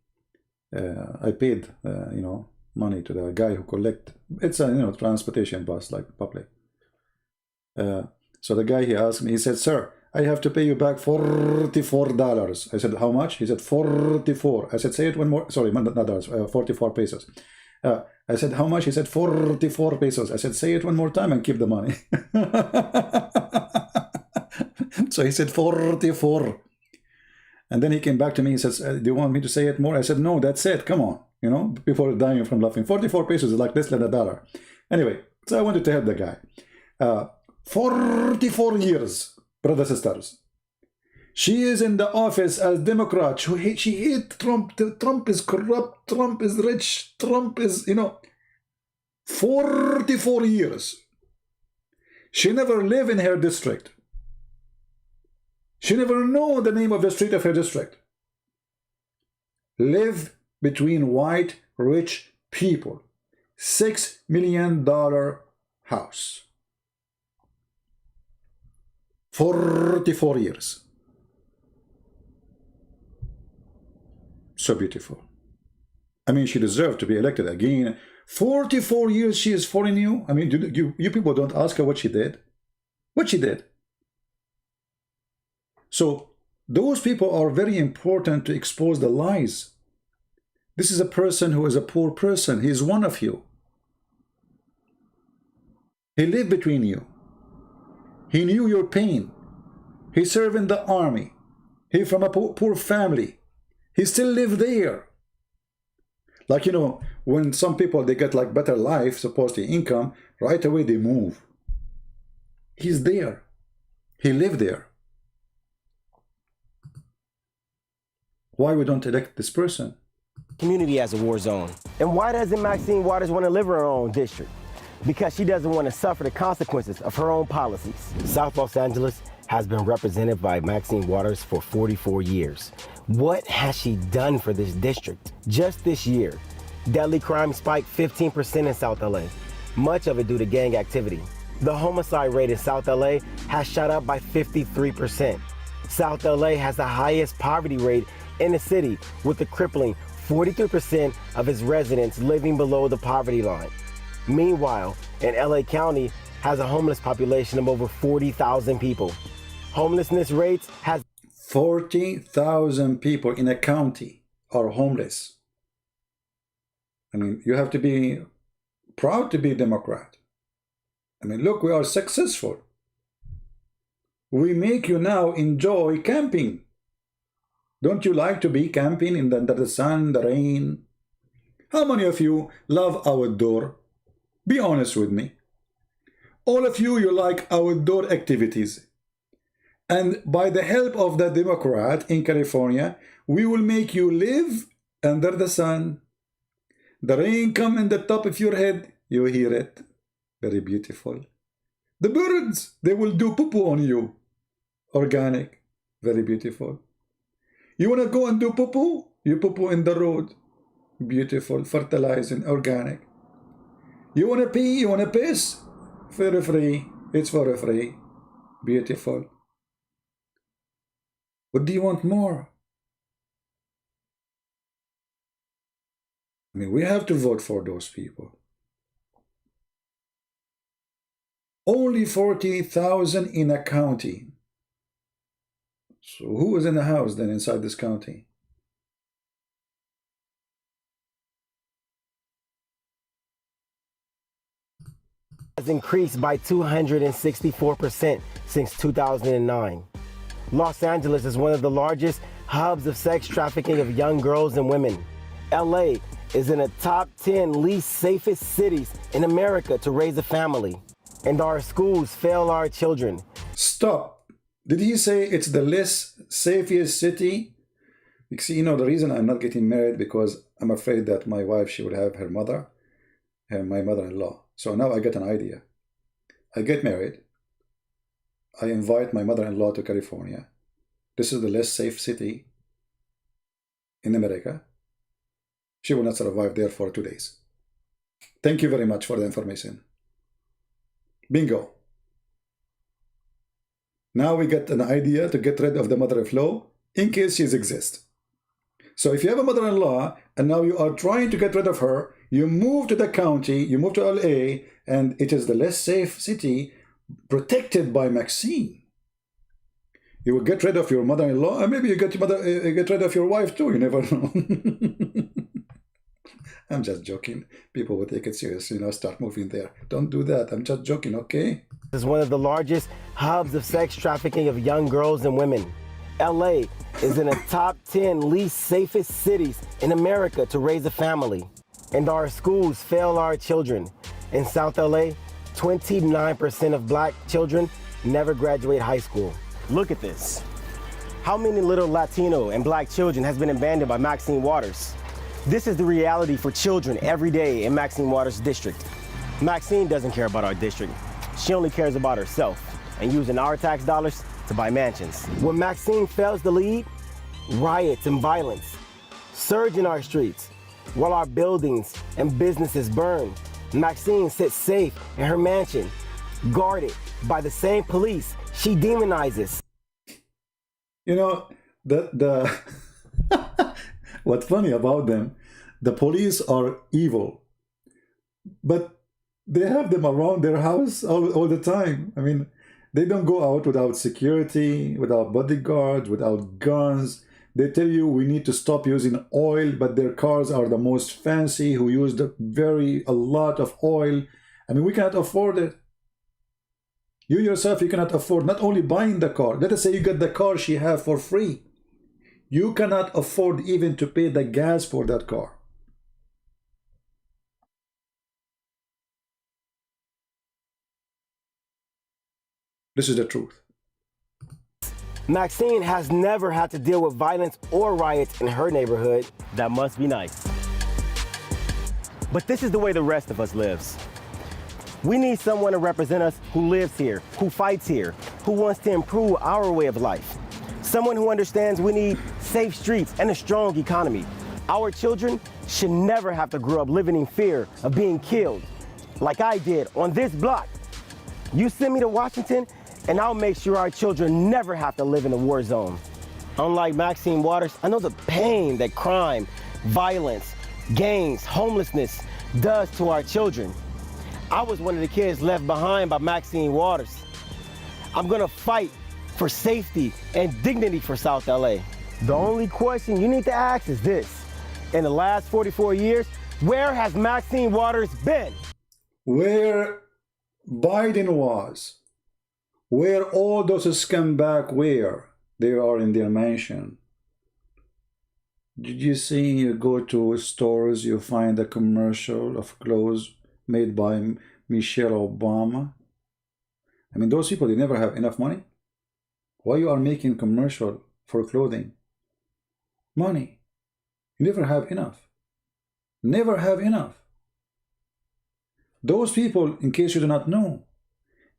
I paid money to the guy who collect. It's a transportation bus like public. So the guy, he asked me. He said, "Sir, I have to pay you back $44. I said, "How much?" He said, 44. I said, "Say it one more." Sorry, not dollars. 44 pesos. I said, "How much?" He said, 44 pesos. I said, "Say it one more time and keep the money." So he said 44. And then he came back to me. He says, "Do you want me to say it more?" I said, "No, that's it. Come on." Before dying from laughing. 44 pesos is like less than $1. Anyway, so I wanted to help the guy. 44 years, brothers and sisters. She is in the office as Democrat. She hates Trump. Trump is corrupt. Trump is rich. Trump is, 44 years. She never lived in her district. She never know the name of the street of her district. Live between white, rich people. $6 million house. 44 years. So beautiful. I mean, she deserved to be elected again. 44 years she is following you. I mean, you people don't ask her what she did. What she did. So those people are very important to expose the lies. This is a person who is a poor person. He is one of you. He lived between you. He knew your pain. He served in the army. He from a poor family. He still lived there. Like, when some people, they get like better life, supposedly income, right away they move. He's there. He lived there. Why we don't elect this person? Community as a war zone. And why doesn't Maxine Waters want to live in her own district? Because she doesn't want to suffer the consequences of her own policies. South Los Angeles has been represented by Maxine Waters for 44 years. What has she done for this district? Just this year, deadly crime spiked 15% in South LA, much of it due to gang activity. The homicide rate in South LA has shot up by 53%. South LA has the highest poverty rate in the city, with a crippling 43% of its residents living below the poverty line. Meanwhile, in LA County has a homeless population of over 40,000 people. Homelessness rates has 40,000 people in a county are homeless. I mean, you have to be proud to be a Democrat. I mean, look, we are successful. We make you now enjoy camping. Don't you like to be camping under the sun, the rain? How many of you love outdoor? Be honest with me. All of you like outdoor activities. And by the help of the Democrat in California, we will make you live under the sun. The rain come in the top of your head. You hear it? Very beautiful. The birds, they will do poo-poo on you. Organic. Very beautiful. You want to go and do poo-poo? You poo-poo in the road. Beautiful. Fertilizing. Organic. You want to pee? You want to piss? For free. It's for free. Beautiful. What do you want more? I mean, we have to vote for those people. Only 40,000 in a county. So who is in the house then inside this county? Has increased by 264% since 2009. Los Angeles is one of the largest hubs of sex trafficking of young girls and women. LA is in the top 10 least safest cities in America to raise a family. And our schools fail our children. Stop. Did he say it's the less safest city? You see, you know, the reason I'm not getting married because I'm afraid that my wife, she would have her mother and my mother-in-law. So now I get an idea. I get married. I invite my mother-in-law to California. This is the less safe city in America. She will not survive there for 2 days. Thank you very much for the information. Bingo. Now we get an idea to get rid of the mother-in-law in case she exists. So if you have a mother-in-law and now you are trying to get rid of her, you move to the county, you move to LA, and it is the less safe city protected by Maxine. You will get rid of your mother-in-law, and maybe you get rid of your wife too. You never know. I'm just joking. People will take it seriously, you know, start moving there. Don't do that. I'm just joking, okay? This is one of the largest hubs of sex trafficking of young girls and women. LA is in the top 10 least safest cities in America to raise a family. And our schools fail our children. In South LA, 29% of black children never graduate high school. Look at this. How many little Latino and black children has been abandoned by Maxine Waters? This is the reality for children every day in Maxine Waters' district. Maxine doesn't care about our district. She only cares about herself and using our tax dollars to buy mansions. When Maxine fails to lead, riots and violence surge in our streets while our buildings and businesses burn. Maxine sits safe in her mansion, guarded by the same police she demonizes. You know, the what's funny about them, the police are evil, but they have them around their house all the time. I mean, they don't go out without security, without bodyguards, without guns. They tell you we need to stop using oil, but their cars are the most fancy, who use a lot of oil. I mean, we cannot afford it. You yourself, you cannot afford not only buying the car. Let us say you get the car she have for free. You cannot afford even to pay the gas for that car. This is the truth. Maxine has never had to deal with violence or riots in her neighborhood. That must be nice. But this is the way the rest of us lives. We need someone to represent us who lives here, who fights here, who wants to improve our way of life. Someone who understands we need safe streets and a strong economy. Our children should never have to grow up living in fear of being killed, like I did on this block. You send me to Washington, and I'll make sure our children never have to live in a war zone. Unlike Maxine Waters, I know the pain that crime, violence, gangs, homelessness does to our children. I was one of the kids left behind by Maxine Waters. I'm gonna fight for safety and dignity for South LA. The only question you need to ask is this. In the last 44 years, where has Maxine Waters been? Where Biden was, where all those scumbags were, they are in their mansion. Did you see, you go to stores, you find a commercial of clothes made by Michelle Obama? I mean, those people, they never have enough money. Why you are making commercial for clothing? Money. You never have enough. Never have enough. Those people, in case you do not know,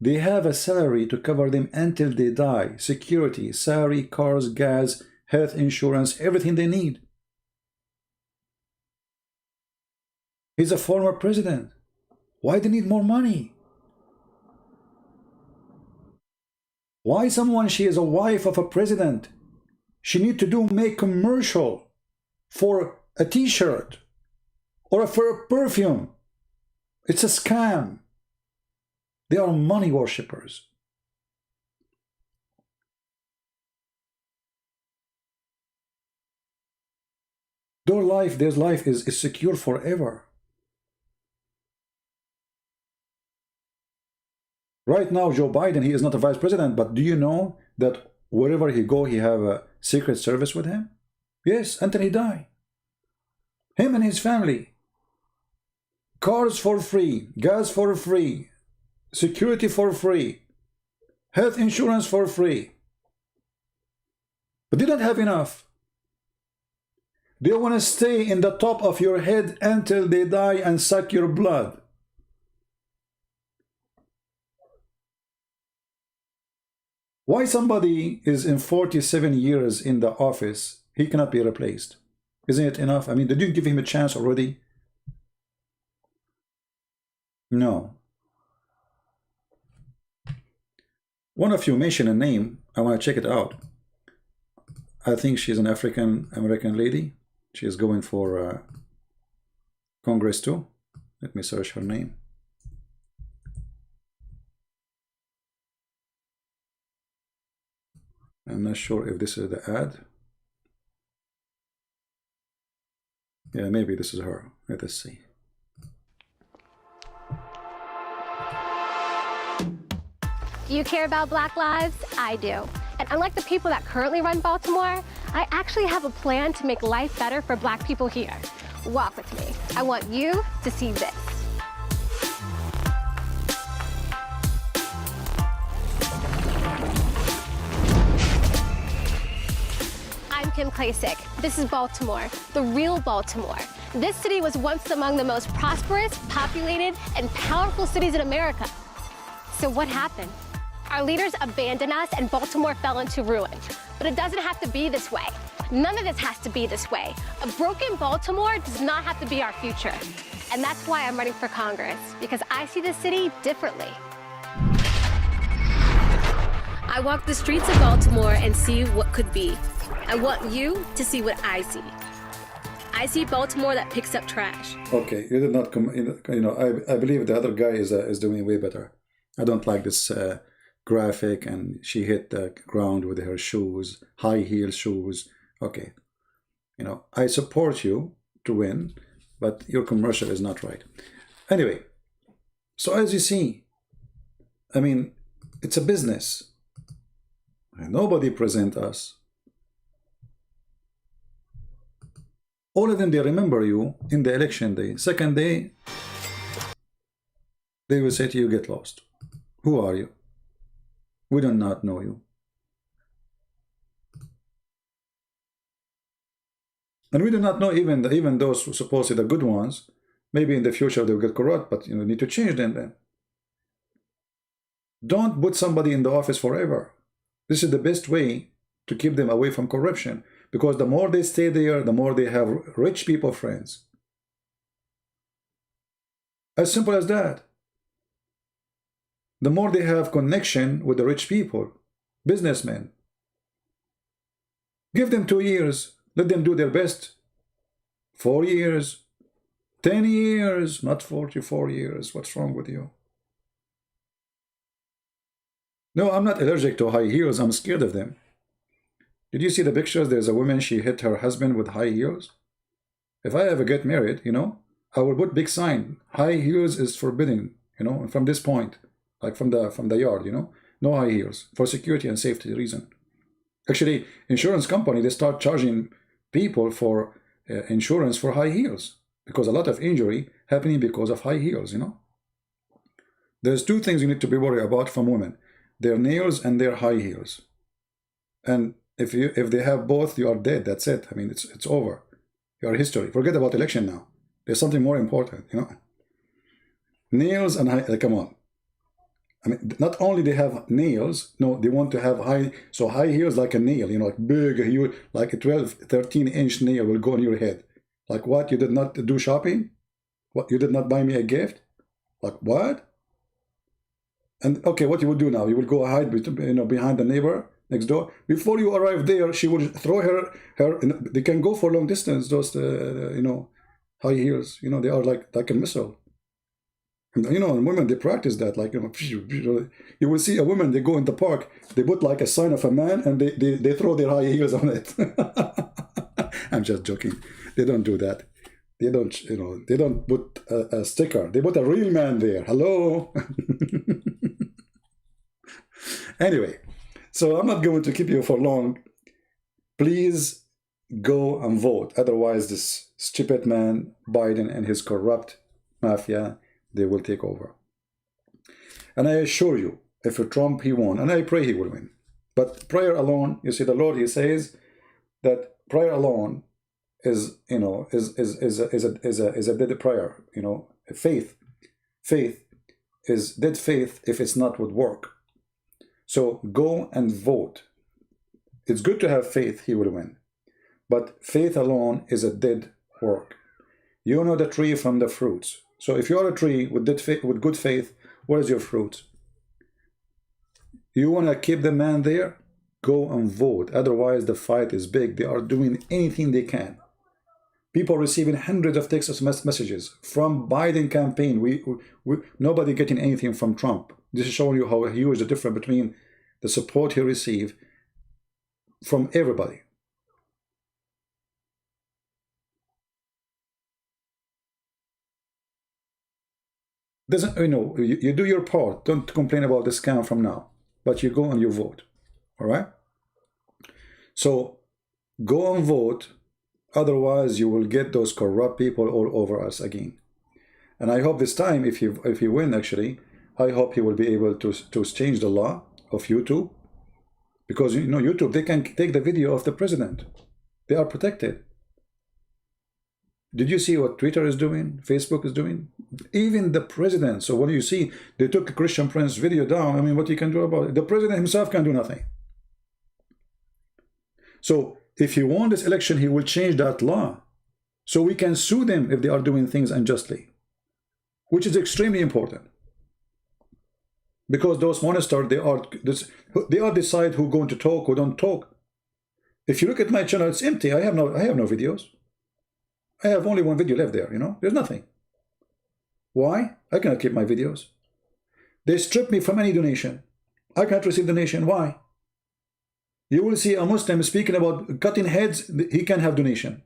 they have a salary to cover them until they die. Security, salary, cars, gas, health insurance, everything they need. He's a former president. Why do they need more money? Why someone, she is a wife of a president, she need to make commercial for a t-shirt or for a perfume? It's a scam. They are money worshippers. Their life is secure forever. Right now, Joe Biden, he is not a vice president, but do you know that wherever he go, he have a secret service with him? Yes, until he die. Him and his family. Cars for free, gas for free, security for free, health insurance for free. But they don't have enough. They want to stay in the top of your head until they die and suck your blood. Why somebody is in 47 years in the office, he cannot be replaced? Isn't it enough? I mean, did you give him a chance already? No. One of you mentioned a name. I want to check it out. I think she's an African-American lady. She is going for Congress too. Let me search her name. I'm not sure if this is the ad. Yeah, maybe this is her. Let us see. Do you care about Black lives? I do. And unlike the people that currently run Baltimore, I actually have a plan to make life better for Black people here. Walk with me. I want you to see this. I'm Kim Klacik. This is Baltimore, the real Baltimore. This city was once among the most prosperous, populated, and powerful cities in America. So what happened? Our leaders abandoned us and Baltimore fell into ruin. But it doesn't have to be this way. None of this has to be this way. A broken Baltimore does not have to be our future. And that's why I'm running for Congress, because I see the city differently. I walk the streets of Baltimore and see what could be. I want you to see what I see. I see Baltimore that picks up trash. Okay, you did not come. You know, I believe the other guy is doing way better. I don't like this graphic, and she hit the ground with her shoes, high heel shoes. Okay, you know, I support you to win, but your commercial is not right. Anyway, so as you see, I mean, it's a business. Nobody present us. All of them, they remember you in the election day. Second day, they will say to you, get lost. Who are you? We do not know you. And we do not know even those who supposedly the good ones. Maybe in the future they'll get corrupt, but you need to change them then. Don't put somebody in the office forever. This is the best way to keep them away from corruption, because the more they stay there, the more they have rich people friends. As simple as that. The more they have connection with the rich people, businessmen. Give them 2 years. Let them do their best. 4 years. 10 years. Not 44 years. What's wrong with you? No, I'm not allergic to high heels. I'm scared of them. Did you see the pictures? There's a woman, she hit her husband with high heels. If I ever get married, you know, I will put big sign. High heels is forbidden, you know, from this point. Like from the yard, you know, no high heels for security and safety reason. Actually, insurance company, they start charging people for insurance for high heels, because a lot of injury happening because of high heels, you know. There's 2 things you need to be worried about from women: their nails and their high heels. And if they have both, you are dead. That's it. I mean, it's over. You are history. Forget about election now. There's something more important, you know. Nails and high, come on. I mean, not only they have nails, no, they want to have high heels like a nail, you know, like big, huge, like a 12, 13-inch nail will go on your head. Like what? You did not do shopping? What? You did not buy me a gift? Like what? And okay, what you will do now? You will go hide, you know, behind the neighbor next door. Before you arrive there, she will throw her. They can go for long distance. Those, you know, high heels. You know, they are like a missile. And, you know, and women, they practice that. Like, you know, you will see a woman. They go in the park. They put like a sign of a man, and they throw their high heels on it. I'm just joking. They don't do that. They don't, you know, they don't put a sticker. They put a real man there. Hello. Anyway, so I'm not going to keep you for long. Please go and vote. Otherwise, this stupid man, Biden, and his corrupt mafia, they will take over. And I assure you, if Trump, he won, and I pray he will win. But prayer alone, you see, the Lord, he says that prayer alone is, you know, is a dead prayer. You know, faith is dead faith if it's not would work. So go and vote. It's good to have faith he will win, but faith alone is a dead work. You know the tree from the fruits. So if you are a tree with good faith, what is your fruit? You want to keep the man there? Go and vote. Otherwise, the fight is big. They are doing anything they can. People receiving hundreds of text messages from Biden campaign. Nobody getting anything from Trump. This is showing you how huge the difference between the support he received from everybody. Doesn't, you know, you do your part. Don't complain about the scam from now, but you go and you vote. All right. So go and vote. Otherwise, you will get those corrupt people all over us again. And I hope this time, if he win, actually, I hope he will be able to change the law of YouTube, because, you know, YouTube, they can take the video of the president. They are protected. Did you see what Twitter is doing? Facebook is doing? Even the president. So what do you see? They took a Christian Prince video down. I mean, what you can do about it? The president himself can do nothing. So if he won this election, he will change that law. So we can sue them if they are doing things unjustly, which is extremely important. Because those monsters, they are decide who going to talk, who don't talk. If you look at my channel, it's empty. I have no videos. I have only one video left there, you know. There's nothing. Why? I cannot keep my videos. They strip me from any donation. I can't receive donation. Why? You will see a Muslim speaking about cutting heads. He can have donation.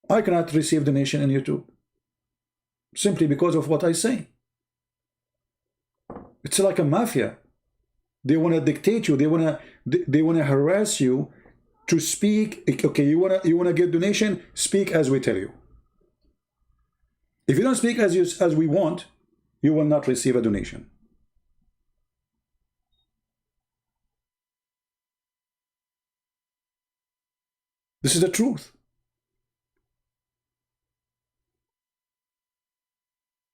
I cannot receive donation in YouTube, simply because of what I say. It's like a mafia. They want to dictate you. They want to harass you to speak. Okay, you wanna get donation? Speak as we tell you. If you don't speak as we want, you will not receive a donation. This is the truth.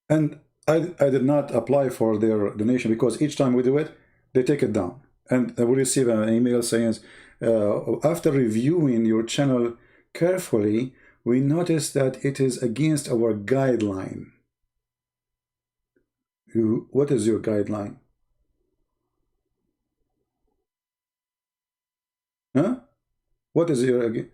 And I did not apply for their donation, because each time we do it, they take it down. And I will receive an email saying, after reviewing your channel carefully, we noticed that it is against our guideline. What is your guideline? Huh? What is your...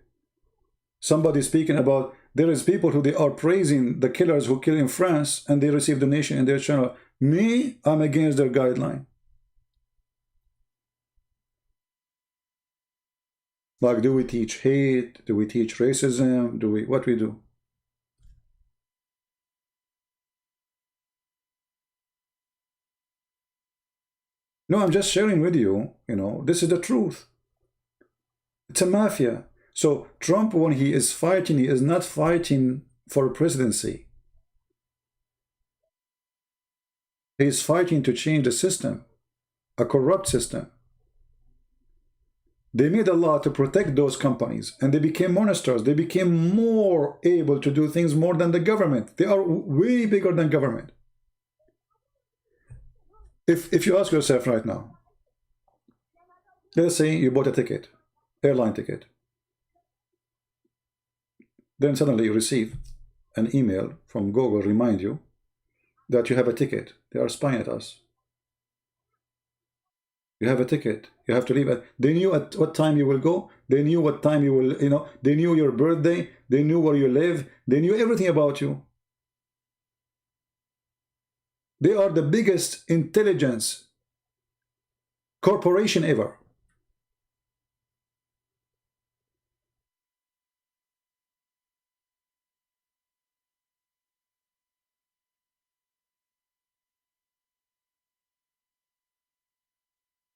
Somebody speaking about, there is people who they are praising the killers who kill in France, and they receive donation in their channel. Me, I'm against their guideline. Like, do we teach hate? Do we teach racism? What we do? No, I'm just sharing with you, you know, this is the truth. It's a mafia. So Trump, when he is fighting, he is not fighting for presidency. He is fighting to change the system, a corrupt system. They made a law to protect those companies, and they became monsters. They became more able to do things more than the government. They are way bigger than government. If you ask yourself right now, let's say you bought a ticket, airline ticket, then suddenly you receive an email from Google remind you that you have a ticket. They are spying at us. You have a ticket. You have to leave. They knew at what time you will go. They knew what time you will, you know, they knew your birthday. They knew where you live. They knew everything about you. They are the biggest intelligence corporation ever.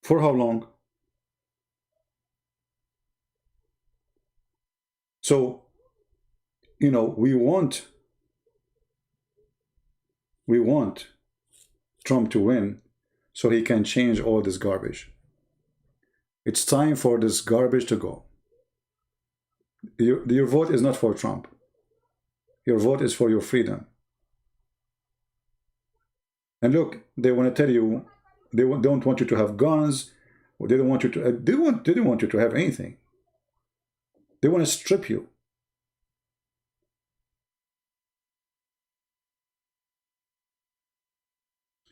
For how long? So, you know, we want Trump to win so he can change all this garbage. It's time for this garbage to go. Your vote is not for Trump. Your vote is for your freedom. And look, they want to tell you they don't want you to have guns. Or they don't want you to. They don't want you to have anything. They want to strip you.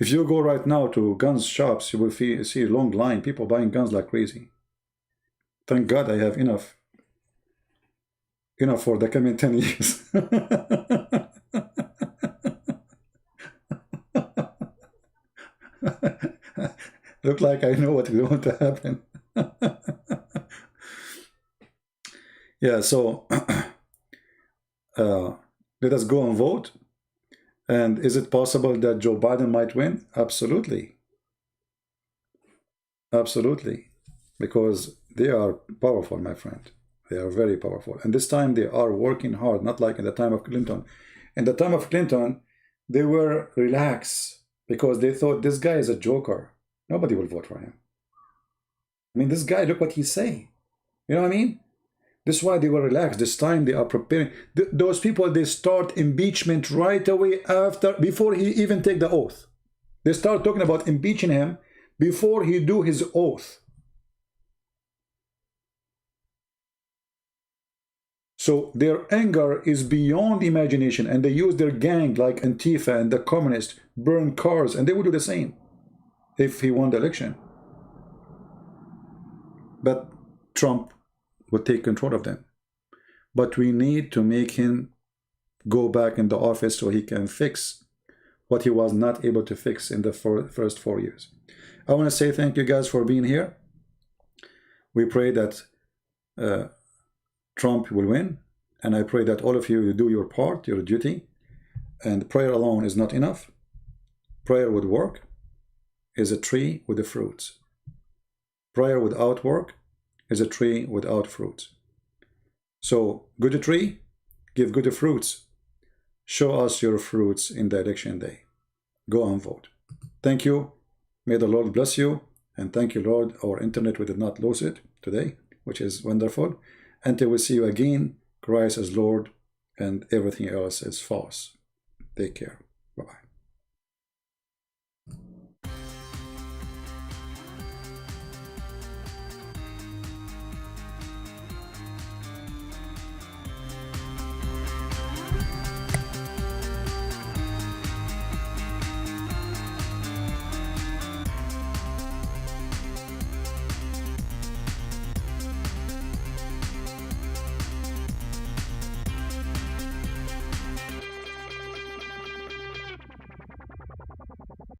If you go right now to guns shops, you will see a long line, people buying guns like crazy. Thank God I have enough for the coming 10 years. Look like I know what is going to happen. Yeah, so let us go and vote. And is it possible that Joe Biden might win? Absolutely. Absolutely. Because they are powerful, my friend. They are very powerful. And this time they are working hard, not like in the time of Clinton. In the time of Clinton, they were relaxed because they thought this guy is a joker. Nobody will vote for him. I mean, this guy, look what he's saying. You know what I mean? This is why they were relaxed. This time they are preparing. Those people, they start impeachment right away before he even take the oath. They start talking about impeaching him before he do his oath. So their anger is beyond imagination, and they use their gang like Antifa and the communists, burn cars, and they will do the same if he won the election. But Trump will take control of them. But we need to make him go back in the office so he can fix what he was not able to fix in the first 4 years. I want to say thank you guys for being here. We pray that Trump will win, and I pray that all of you do your part, your duty, and prayer alone is not enough. Prayer with work is a tree with the fruits. Prayer without work is a tree without fruits. So, good tree, give good fruits. Show us your fruits in the election day. Go and vote. Thank you. May the Lord bless you. And thank you, Lord. Our internet, we did not lose it today, which is wonderful. Until we see you again, Christ is Lord and everything else is false. Take care.